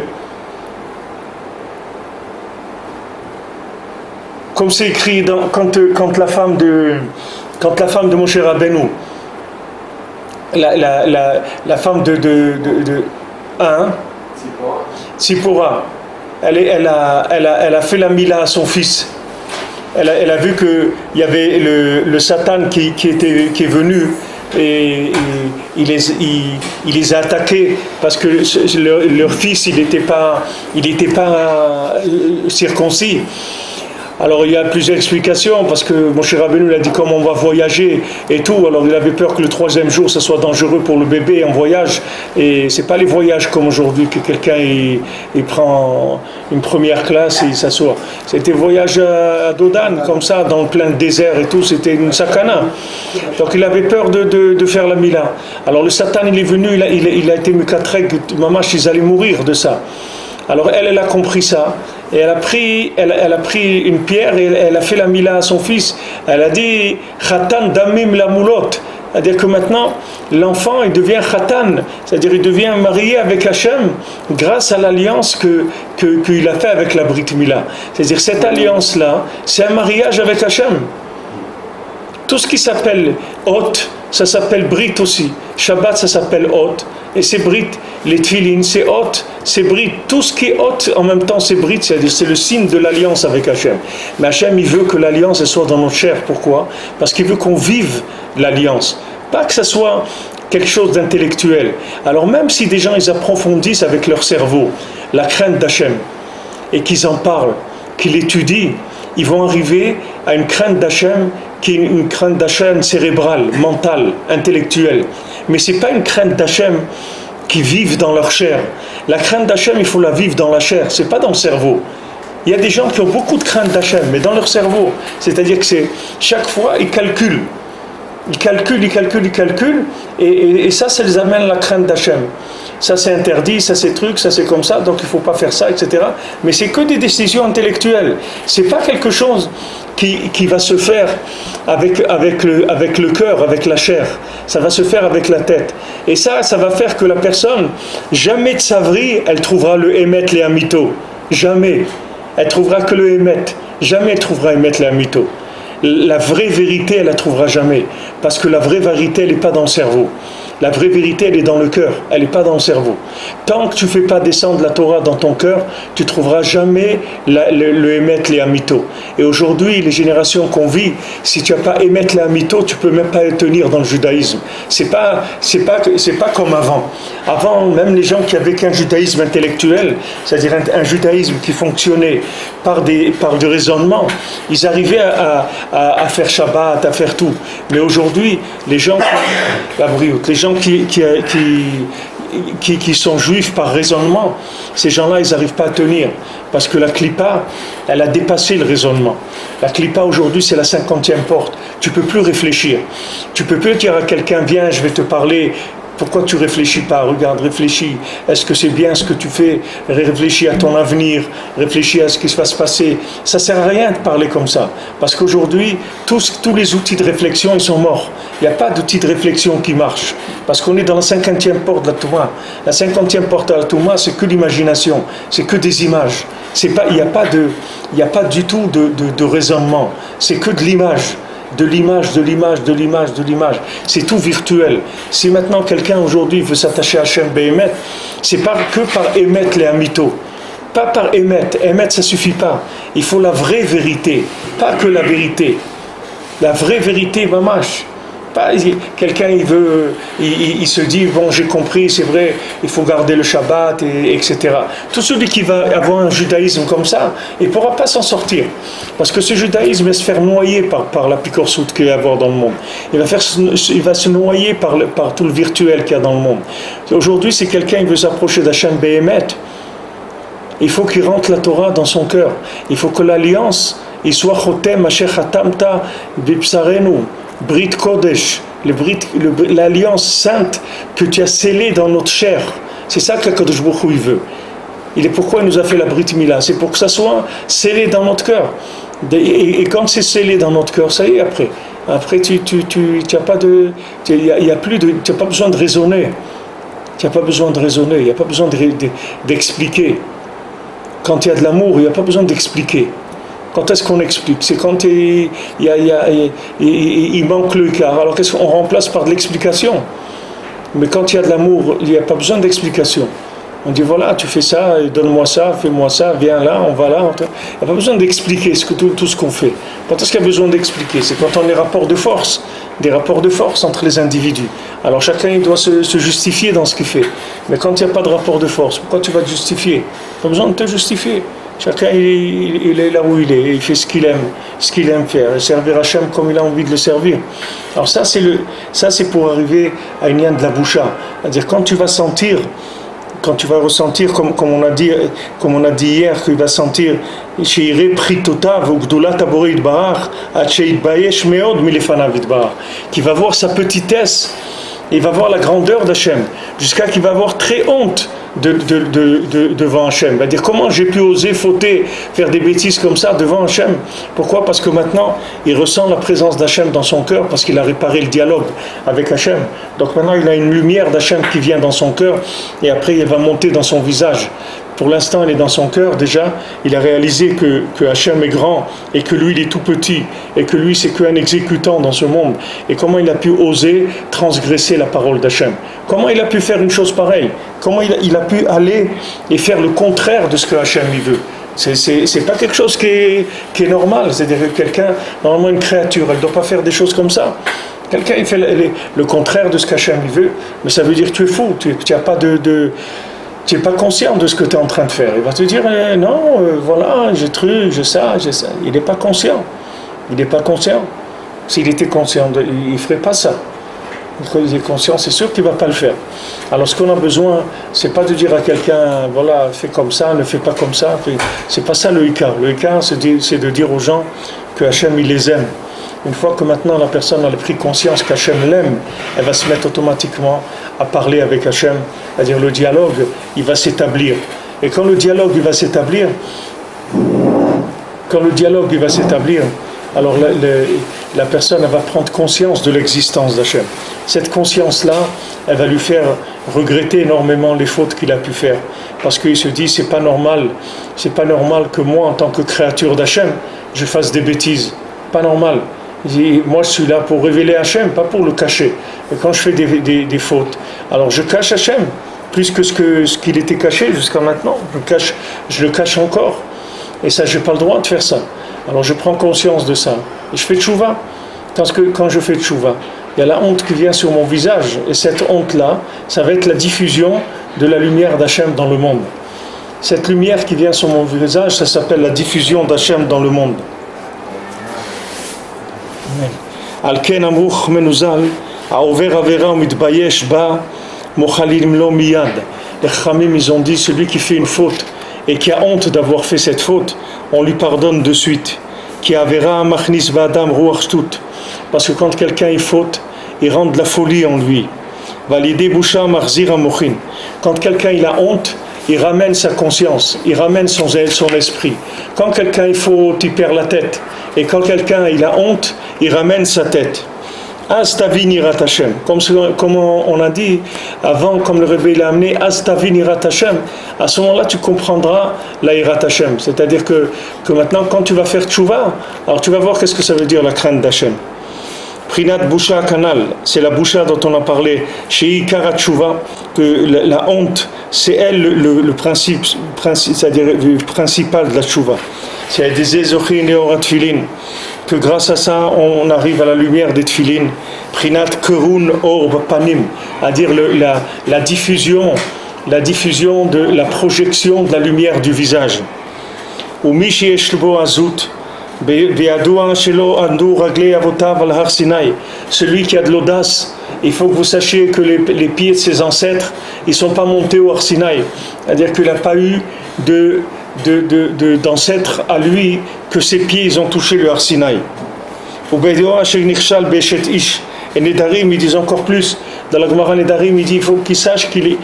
Comme c'est écrit quand la femme de Moshe Rabbeinu, la femme de Tzipora, elle a fait la mila à son fils. Elle a vu qu'il y avait le Satan qui est venu et il les a attaqués parce que leur fils il n'était pas circoncis. Alors il y a plusieurs explications parce que Moshe Rabbeinu a dit comment on va voyager et tout. Alors il avait peur que le 3e jour ça soit dangereux pour le bébé en voyage. Et c'est pas les voyages comme aujourd'hui que quelqu'un il prend une première classe et il s'assoit. C'était voyage à Dodan comme ça dans le plein désert et tout. C'était une sakana. Donc il avait peur de faire la mila. Alors le Satan il est venu, il a été mekatrek, mamash ils allaient mourir de ça. Alors elle a compris ça et elle a pris une pierre et elle a fait la mila à son fils. Elle a dit Khatan damim la moulotte, c'est-à-dire que maintenant l'enfant il devient khatan, c'est-à-dire il devient marié avec Hachem grâce à l'alliance qu'il a fait avec la Brit Mila. C'est-à-dire cette alliance là, c'est un mariage avec Hachem. Tout ce qui s'appelle hot, ça s'appelle Brit aussi. Shabbat, ça s'appelle hot. Et c'est Brit. Les tfilin, c'est hot, c'est Brit. Tout ce qui est hot, en même temps, c'est Brit. C'est-à-dire, c'est le signe de l'alliance avec Hachem. Mais Hachem, il veut que l'alliance elle soit dans notre chair. Pourquoi? Parce qu'il veut qu'on vive l'alliance. Pas que ça soit quelque chose d'intellectuel. Alors même si des gens, ils approfondissent avec leur cerveau la crainte d'Hachem et qu'ils en parlent, qu'ils l'étudient, ils vont arriver à une crainte d'Hachem qui est une crainte d'Hachem cérébrale, mentale, intellectuelle. Mais ce n'est pas une crainte d'Hachem qui vivent dans leur chair. La crainte d'Hachem, il faut la vivre dans la chair, ce n'est pas dans le cerveau. Il y a des gens qui ont beaucoup de crainte d'Hachem, mais dans leur cerveau. C'est-à-dire que chaque fois, ils calculent. Ils calculent, et ça les amène à la crainte d'Hachem. Ça c'est interdit, ça c'est truc, ça c'est comme ça, donc il ne faut pas faire ça, etc. Mais c'est que des décisions intellectuelles. Ce n'est pas quelque chose qui va se faire avec le cœur, avec la chair. Ça va se faire avec la tête. Et ça va faire que la personne, jamais de sa vie, elle trouvera le émet les amito. Jamais. Elle trouvera que le émet. Jamais elle trouvera émet les amito. La vraie vérité, elle la trouvera jamais. Parce que la vraie vérité, elle n'est pas dans le cerveau. La vraie vérité, elle est dans le cœur, elle n'est pas dans le cerveau. Tant que tu ne fais pas descendre la Torah dans ton cœur, tu ne trouveras jamais le Emet les Amito. Et aujourd'hui, les générations qu'on vit, si tu n'as pas Emet les Amito, tu ne peux même pas tenir dans le judaïsme. C'est pas comme avant. Avant, même les gens qui avaient qu'un judaïsme intellectuel, c'est-à-dire un judaïsme qui fonctionnait par du raisonnement, ils arrivaient à faire Shabbat, à faire tout. Mais aujourd'hui, les gens qui sont juifs par raisonnement, ces gens-là, ils n'arrivent pas à tenir. Parce que la clipa, elle a dépassé le raisonnement. La clipa, aujourd'hui, c'est la 50e porte. Tu ne peux plus réfléchir. Tu ne peux plus dire à quelqu'un, viens, je vais te parler. Pourquoi tu ne réfléchis pas? Regarde, réfléchis. Est-ce que c'est bien ce que tu fais? Réfléchis à ton avenir. Réfléchis à ce qui va se passer. Ça ne sert à rien de parler comme ça. Parce qu'aujourd'hui, tous les outils de réflexion, ils sont morts. Il n'y a pas d'outil de réflexion qui marche. Parce qu'on est dans la 50e porte de la Touma. La 50e porte de la Touma, c'est que l'imagination. C'est que des images. Il n'y a pas du tout de raisonnement. C'est que de l'image. De l'image. C'est tout virtuel. Si maintenant quelqu'un aujourd'hui veut s'attacher à Hachem Behemet, c'est pas que par Emet les Amito. Pas par Emet. Emet, ça suffit pas. Il faut la vraie vérité. Pas que la vérité. La vraie vérité, mamash. Pas, quelqu'un il se dit, bon j'ai compris, c'est vrai, il faut garder le Shabbat, etc. Tout celui qui va avoir un judaïsme comme ça, il ne pourra pas s'en sortir. Parce que ce judaïsme va se faire noyer par la picorsoute qu'il va y avoir dans le monde. Il va se noyer par tout le virtuel qu'il y a dans le monde. Aujourd'hui, si quelqu'un il veut s'approcher d'Hachem Behemet, il faut qu'il rentre la Torah dans son cœur. Il faut que l'alliance, Iswa chotem asher chatamta bipsarenu, Brit Kodesh, l'alliance sainte que tu as scellée dans notre chair. C'est ça que Kadosh Baruch Hu, il veut. Il est pourquoi il nous a fait la Brit Mila. C'est pour que ça soit scellé dans notre cœur. Et quand c'est scellé dans notre cœur, ça y est, après tu n'as pas de, il y a plus de, tu n'as pas besoin de raisonner. Tu n'as pas besoin de raisonner. Il n'y a pas besoin d'expliquer. Quand il y a de l'amour, il n'y a pas besoin d'expliquer. Quand est-ce qu'on explique? C'est quand il manque le quart. Alors qu'est-ce qu'on remplace par de l'explication? Mais quand il y a de l'amour, il n'y a pas besoin d'explication. On dit voilà, tu fais ça, donne-moi ça, fais-moi ça, viens là, on va là. Il n'y a pas besoin d'expliquer tout ce qu'on fait. Quand est-ce qu'il y a besoin d'expliquer? C'est quand on a des rapports de force entre les individus. Alors chacun il doit se justifier dans ce qu'il fait. Mais quand il n'y a pas de rapport de force, pourquoi tu vas te justifier? Pas besoin de te justifier. Chacun il est là où il est, et il fait ce qu'il aime faire, et servir Hachem comme il a envie de le servir. Alors ça c'est pour arriver à une liane de la boucha. C'est-à-dire quand tu vas ressentir comme on a dit hier, qu'il va sentir qui va voir sa petitesse, il va voir la grandeur d'Hachem, jusqu'à qu'il va avoir très honte devant Hachem. Il va dire comment j'ai pu oser fauter, faire des bêtises comme ça devant Hachem. Pourquoi? Parce que maintenant il ressent la présence d'Hachem dans son cœur, parce qu'il a réparé le dialogue avec Hachem. Donc maintenant il a une lumière d'Hachem qui vient dans son cœur, et après elle va monter dans son visage. Pour l'instant, elle est dans son cœur déjà. Il a réalisé que Hachem est grand et que lui, il est tout petit et que lui, c'est qu'un exécutant dans ce monde. Et comment il a pu oser transgresser la parole d'Hachem? Comment il a pu faire une chose pareille? Comment il a pu aller et faire le contraire de ce que Hachem il veut? C'est pas quelque chose qui est normal. C'est-à-dire que quelqu'un, normalement une créature, elle ne doit pas faire des choses comme ça. Quelqu'un, il fait le contraire de ce qu'Hachem il veut, mais ça veut dire que tu es fou. Tu n'as pas tu n'es pas conscient de ce que tu es en train de faire. Il va te dire, non, voilà, j'ai ça. Il n'est pas conscient. Il n'est pas conscient. S'il était conscient, il ne ferait pas ça. Quand il est conscient, c'est sûr qu'il ne va pas le faire. Alors ce qu'on a besoin, c'est pas de dire à quelqu'un, voilà, fais comme ça, ne fais pas comme ça. C'est pas ça le hikar. Le hikar, c'est de dire aux gens que Hachem, il les aime. Une fois que maintenant la personne a pris conscience qu'Hachem l'aime, elle va se mettre automatiquement à parler avec Hachem, c'est-à-dire le dialogue, il va s'établir. Et quand le dialogue il va s'établir, alors la personne elle va prendre conscience de l'existence d'Hachem. Cette conscience-là, elle va lui faire regretter énormément les fautes qu'il a pu faire, parce qu'il se dit c'est pas normal que moi en tant que créature d'Hachem, je fasse des bêtises, pas normal. Moi je suis là pour révéler Hachem, pas pour le cacher. Et quand je fais des fautes, alors je cache Hachem plus que ce qu'il était caché jusqu'à maintenant. Je le cache encore. Et ça, je n'ai pas le droit de faire ça. Alors je prends conscience de ça. Et je fais tchouva. Quand je fais tchouva, il y a la honte qui vient sur mon visage. Et cette honte-là, ça va être la diffusion de la lumière d'Hachem dans le monde. Cette lumière qui vient sur mon visage, ça s'appelle la diffusion d'Hachem dans le monde. על כן אמרו מנוזל, העובר עבירה ומתבייש בה, מוחלים לו מיד. Les Chachamim, ils ont dit, celui qui fait une faute et qui a honte d'avoir fait cette faute, on lui pardonne de suite. Qui avera machnis ba'adam ruach shtut. Parce que quand quelqu'un est faute, il rend de la folie en lui. Validé boucha marzir amochin. Quand quelqu'un il a honte, il ramène sa conscience, il ramène son esprit. Quand quelqu'un est faute, il perd la tête. Et quand quelqu'un il a honte, il ramène sa tête. Astavin irat Hashem. Comme on a dit avant, comme le réveil l'a amené, Astavin irat Hashem. À ce moment-là, tu comprendras la irat Hashem. C'est-à-dire que maintenant, quand tu vas faire tchouva, alors tu vas voir qu'est-ce que ça veut dire la crainte d'Hachem. Prinat Boucha Kanal, c'est la Boucha dont on a parlé chez Ikara Tchouva, que la honte, c'est elle le principe, c'est-à-dire le principal de la Tchouva. C'est des Ezochin et Orat Tfilin, que grâce à ça, on arrive à la lumière des Tfilin. Prinat Kerun Or Panim, à dire la diffusion de la projection de la lumière du visage. Ou Mishi Eshbo Azut, celui qui a de l'audace, il faut que vous sachiez que les pieds de ses ancêtres, ils ne sont pas montés au Har Sinaï. C'est-à-dire qu'il n'a pas eu d'ancêtre à lui que ses pieds ils ont touché le Har Sinaï. Et Nedarim, ils disent encore plus. Dans la Gemara Nedarim, il dit il faut qu'il sache qu'il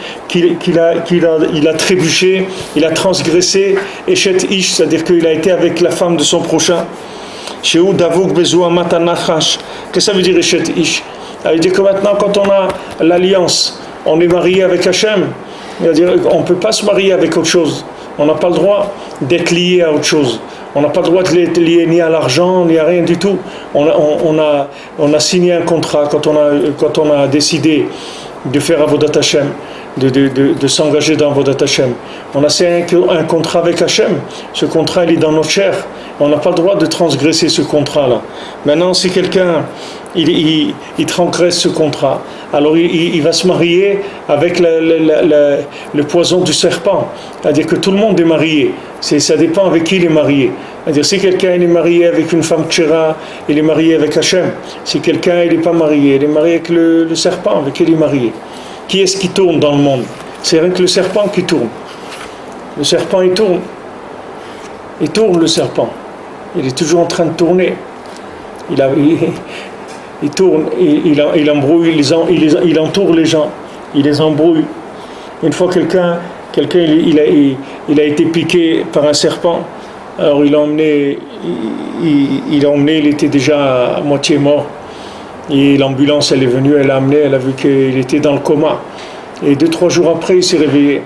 a trébuché, il a transgressé Eshet Ish, c'est-à-dire qu'il a été avec la femme de son prochain. Qu'est-ce que ça veut dire Eshet Ish? Ça veut dire que maintenant, quand on a l'alliance, on est marié avec Hachem, c'est-à-dire on ne peut pas se marier avec autre chose. On n'a pas le droit d'être lié à autre chose. On n'a pas le droit d'être lié ni à l'argent, ni à rien du tout. On a signé un contrat quand on a décidé de faire Avodat Hashem, de s'engager dans Avodat Hashem. On a signé un contrat avec Hashem. Ce contrat, il est dans notre chair. On n'a pas le droit de transgresser ce contrat-là. Maintenant, si quelqu'un il transgresse ce contrat, alors il va se marier avec le poison du serpent. C'est-à-dire que tout le monde est marié. Ça dépend avec qui il est marié. C'est-à-dire si quelqu'un est marié avec une femme kshera, il est marié avec Hachem. Si quelqu'un n'est pas marié, il est marié avec le serpent avec qui il est marié. Qui est-ce qui tourne dans le monde? C'est rien que le serpent qui tourne. Le serpent, il tourne. Il tourne, le serpent. Il est toujours en train de tourner. Il tourne, il embrouille, il entoure les gens, il les embrouille. Une fois quelqu'un il a été piqué par un serpent, alors il l'a emmené, il était déjà à moitié mort. Et l'ambulance, elle est venue, elle l'a amené, elle a vu qu'il était dans le coma. Et 2-3 jours après, il s'est réveillé.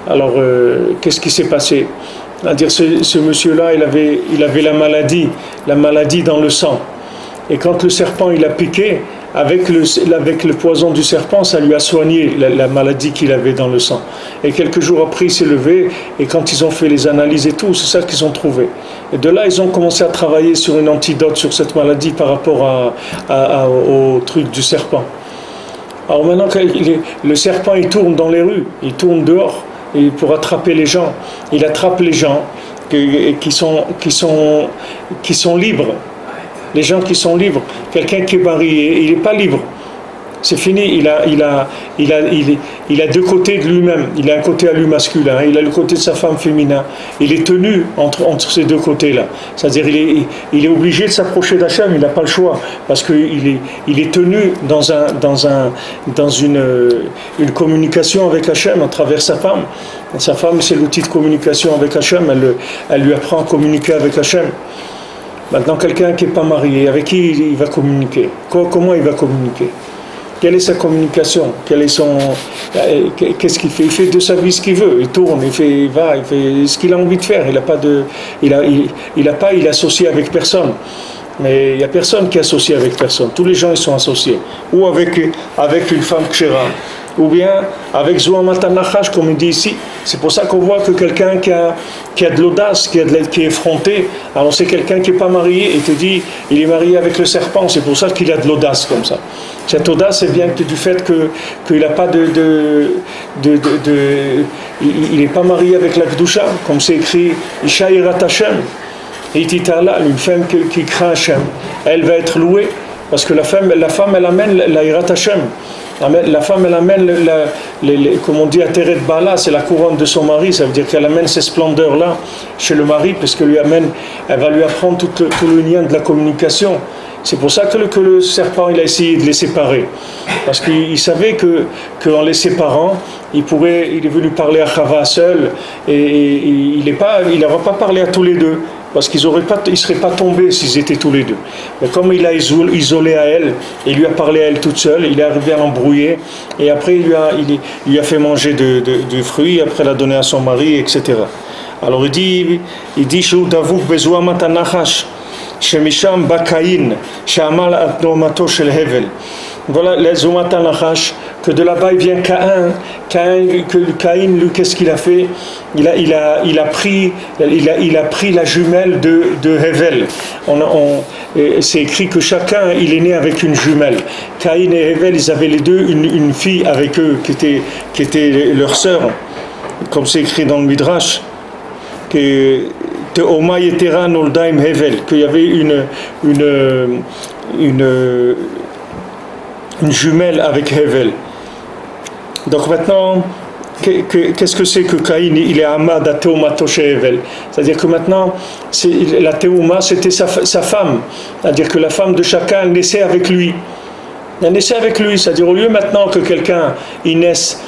Alors, qu'est-ce qui s'est passé? C'est-à-dire, ce monsieur-là, il avait la maladie dans le sang. Et quand le serpent il a piqué, avec le poison du serpent, ça lui a soigné la maladie qu'il avait dans le sang. Et quelques jours après, il s'est levé, et quand ils ont fait les analyses et tout, c'est ça qu'ils ont trouvé. Et de là, ils ont commencé à travailler sur une antidote sur cette maladie par rapport au truc du serpent. Alors maintenant, le serpent, il tourne dans les rues, il tourne dehors, et pour attraper les gens. Il attrape les gens qui sont libres. Les gens qui sont libres, quelqu'un qui est marié, il n'est pas libre. C'est fini, il a deux côtés de lui-même. Il a un côté à lui masculin, il a le côté de sa femme féminin. Il est tenu entre ces deux côtés-là. C'est-à-dire il est obligé de s'approcher d'Hachem, il n'a pas le choix. Parce qu'il est tenu dans une communication avec Hachem à travers sa femme. Sa femme, c'est l'outil de communication avec Hachem, elle lui apprend à communiquer avec Hachem. Maintenant, quelqu'un qui n'est pas marié, avec qui il va communiquer? Comment il va communiquer? Quelle est sa communication? Qu'est-ce qu'il fait? Il fait de sa vie ce qu'il veut. Il tourne, il fait ce qu'il a envie de faire. Il est associé avec personne. Mais il n'y a personne qui est associé avec personne. Tous les gens ils sont associés. Ou avec une femme kshera, ou bien avec Zohamat Nachash, comme il dit ici. C'est pour ça qu'on voit que quelqu'un qui a de l'audace, qui est effronté, alors c'est quelqu'un qui n'est pas marié et te dit il est marié avec le serpent, c'est pour ça qu'il a de l'audace comme ça. Cette audace vient du fait qu'il n'a pas il n'est pas marié avec la Kedusha, comme c'est écrit Isha Yirat Hashem. Une femme qui craint Hashem, elle va être louée, parce que la femme elle amène la Yirat Hashem. La femme elle amène comme on dit à Teret Bala, c'est la couronne de son mari, ça veut dire qu'elle amène ces splendeurs là chez le mari, parce qu'elle va lui apprendre tout le lien de la communication. C'est pour ça que le serpent il a essayé de les séparer, parce qu'il savait qu'en les séparant il est venu parler à Chava seul, et il n'aura pas parlé à tous les deux, parce qu'ils ne seraient pas tombés s'ils étaient tous les deux. Mais comme il l'a isolé à elle, il lui a parlé à elle toute seule, il est arrivé à l'embrouiller, et après il lui a fait manger de fruits, après l'a donné à son mari, etc. Alors il dit Sheu Davuk bezoa matanachash shemisham bakain she'amal adnomato shel hevel. Voilà les Zohamat Nachash, que de là-bas il vient Caïn, lui, qu'est-ce qu'il a fait? Il a pris la jumelle de Hevel. C'est écrit que chacun il est né avec une jumelle. Caïn et Hevel, ils avaient les deux une fille avec eux qui était leur sœur, comme c'est écrit dans le Midrash, que Teoma Yetera Noldaim Hevel, qu'il y avait une jumelle avec Hevel. Donc maintenant, qu'est-ce que c'est que Caïn, il est Amad à Théomato chez Evel? C'est-à-dire que maintenant, la Théoma, c'était sa femme. C'est-à-dire que la femme de chacun, elle naissait avec lui. Elle naissait avec lui. C'est-à-dire au lieu maintenant que quelqu'un, il naisse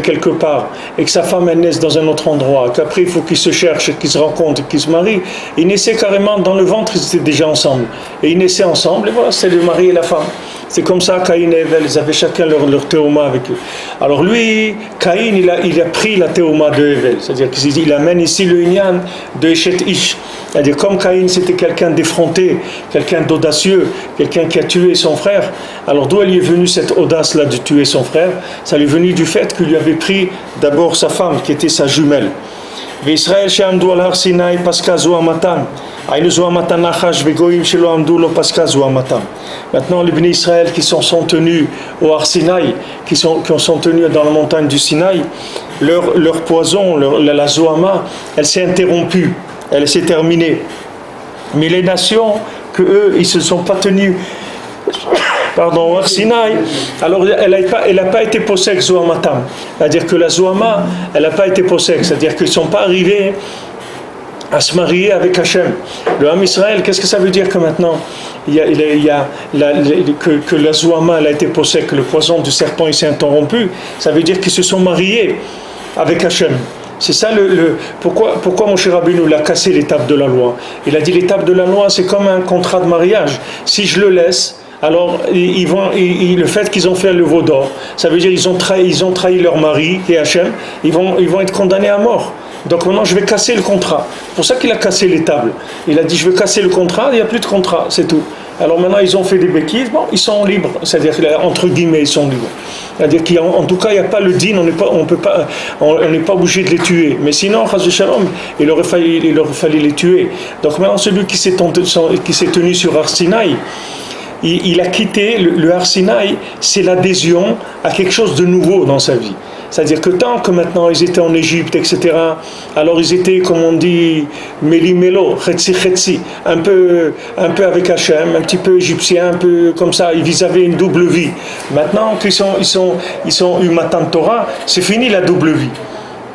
quelque part, et que sa femme, elle naisse dans un autre endroit, qu'après il faut qu'ils se cherchent, qu'ils se rencontrent, qu'ils se marient, ils naissaient carrément dans le ventre, ils étaient déjà ensemble. Et ils naissaient ensemble, et voilà, c'est le mari et la femme. C'est comme ça, Caïn et Evel, ils avaient chacun leur théoma avec eux. Alors lui, Caïn, il a pris la théoma de Evel, c'est-à-dire qu'il amène ici le Inyan de Eshet Ish. C'est-à-dire comme Caïn, c'était quelqu'un d'effronté, quelqu'un d'audacieux, quelqu'un qui a tué son frère. Alors d'où elle est venue cette audace-là de tuer son frère? Ça lui est venu du fait qu'il lui avait pris d'abord sa femme, qui était sa jumelle. Israël she'amdu al har Sinai paska zu amatan. Aïnu zu amatan nachash vegoyim shelo amdu lo paska zu amatan. Maintenant, les bénis Israël qui sont tenus au har Sinai, qui sont tenus dans la montagne du Sinaï, leur poison, la zoama, elle s'est interrompue, elle s'est terminée. Mais les nations, que eux, ils se sont pas tenus au har Sinaï, alors elle n'a pas été possèque Zoamatam. C'est-à-dire que la Zoama, elle n'a pas été possèque. C'est-à-dire qu'ils ne sont pas arrivés à se marier avec Hachem. Le Ham Israël, qu'est-ce que ça veut dire que maintenant que la Zoama, elle a été possèque, que le poison du serpent il s'est interrompu? Ça veut dire qu'ils se sont mariés avec Hachem. C'est ça pourquoi mon cher Rabbeinu il a cassé l'étape de la loi. Il a dit l'étape de la loi, c'est comme un contrat de mariage. Si je le laisse, alors le fait qu'ils ont fait le veau d'or, ça veut dire qu'ils ont trahi leur mari qui est Hachem, ils vont être condamnés à mort. Donc maintenant je vais casser le contrat. C'est pour ça qu'il a cassé les tables. Il a dit je vais casser le contrat, il n'y a plus de contrat, c'est tout. Alors maintenant ils ont fait des bêtises, bon, ils sont libres, c'est-à-dire entre guillemets ils sont libres. C'est-à-dire qu'en tout cas il n'y a pas le din, on n'est pas obligé de les tuer. Mais sinon, Shalom, il aurait fallu les tuer. Donc maintenant celui qui s'est tenu sur Har Sinaï, il a quitté le Har Sinaï, c'est l'adhésion à quelque chose de nouveau dans sa vie. C'est-à-dire que tant que maintenant ils étaient en Égypte, etc., alors ils étaient, comme on dit, méli-mélo, chetzi, un peu avec Hachem, un petit peu égyptien, un peu comme ça, ils avaient une double vie. Maintenant qu'ils sont eu Matan Torah, c'est fini la double vie.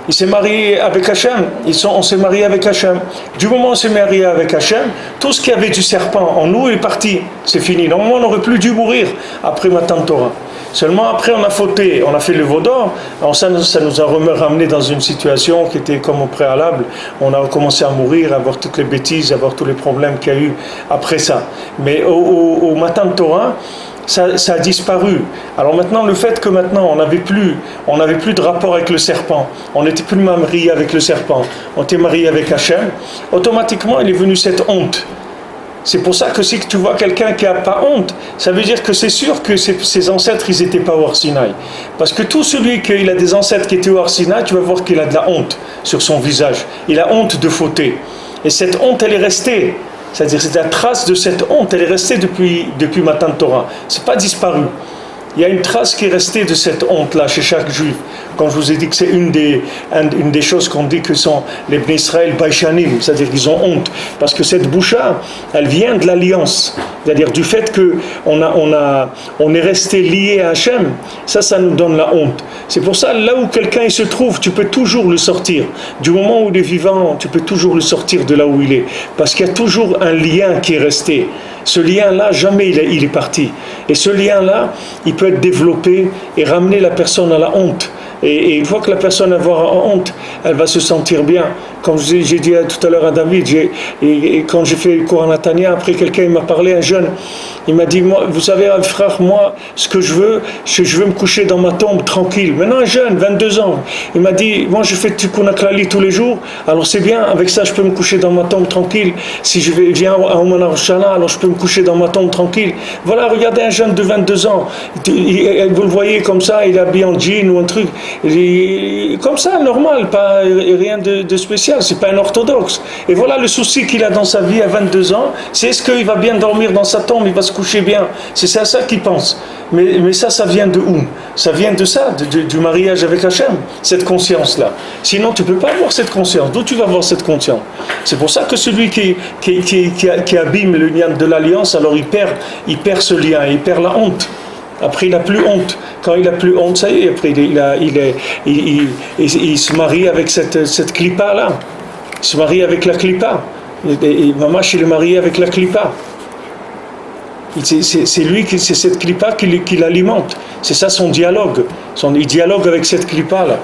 Il s'est marié avec Hachem, on s'est marié avec Hachem. Du moment où on s'est marié avec Hachem, tout ce qui avait du serpent en nous est parti, c'est fini. Normalement on n'aurait plus dû mourir après Matan Torah. Seulement après on a fauté, on a fait le veau d'or, alors ça nous a ramené dans une situation qui était comme au préalable. On a commencé à mourir, à avoir toutes les bêtises, à avoir tous les problèmes qu'il y a eu après ça. Mais au Matan Torah, ça a disparu. Alors maintenant, le fait que maintenant on n'avait plus de rapport avec le serpent, on n'était plus marié avec le serpent, on était marié avec Hachem, automatiquement il est venu cette honte. C'est pour ça que si tu vois quelqu'un qui n'a pas honte, ça veut dire que c'est sûr que ses ancêtres, ils n'étaient pas au Har Sinaï. Parce que tout celui qui a des ancêtres qui étaient au Har Sinaï, tu vas voir qu'il a de la honte sur son visage. Il a honte de fauter. Et cette honte, elle est restée. C'est-à-dire c'est la trace de cette honte, elle est restée depuis Matan Torah. C'est pas disparu. Il y a une trace qui est restée de cette honte-là chez chaque juif. Quand je vous ai dit que c'est une des choses qu'on dit que sont les Bnei Israël Baishanim, c'est-à-dire qu'ils ont honte. Parce que cette boucha, elle vient de l'alliance. C'est-à-dire du fait qu'on est resté lié à Hachem, ça nous donne la honte. C'est pour ça, là où quelqu'un il se trouve, tu peux toujours le sortir. Du moment où il est vivant, tu peux toujours le sortir de là où il est. Parce qu'il y a toujours un lien qui est resté. Ce lien-là, jamais il est parti. Et ce lien-là, il peut être développé et ramener la personne à la honte. Et une fois que la personne va avoir honte, elle va se sentir bien. Comme j'ai dit tout à l'heure à David, quand j'ai fait le cours à Natania, après quelqu'un m'a parlé, un jeune, il m'a dit, moi, vous savez, frère, moi, ce que je veux me coucher dans ma tombe tranquille. Maintenant, un jeune, 22 ans, il m'a dit, moi, je fais Tikkun HaKlali tous les jours, alors c'est bien, avec ça, je peux me coucher dans ma tombe tranquille. Si je viens à Ouman Arushana, alors je peux me coucher dans ma tombe tranquille. Voilà, regardez un jeune de 22 ans, vous le voyez comme ça, il est habillé en jean ou un truc, comme ça, normal, pas rien de spécial, c'est pas un orthodoxe. Et voilà le souci qu'il a dans sa vie à 22 ans, c'est est-ce qu'il va bien dormir dans sa tombe, il va se coucher bien. C'est ça qu'il pense. Mais ça vient de où? Ça vient de ça, du mariage avec Hachem, cette conscience-là. Sinon, tu ne peux pas avoir cette conscience. D'où tu vas avoir cette conscience? C'est pour ça que celui qui abîme le lien de l'alliance, alors il perd ce lien, il perd la honte. Après, il n'a plus honte. Quand il n'a plus honte, ça y est, après, il se marie avec cette clipa-là. Il se marie avec la clipa. Et Mamash, il est marié avec la clipa. C'est lui, c'est cette clipa qui l'alimente. C'est ça son dialogue. Il dialogue avec cette clipa-là.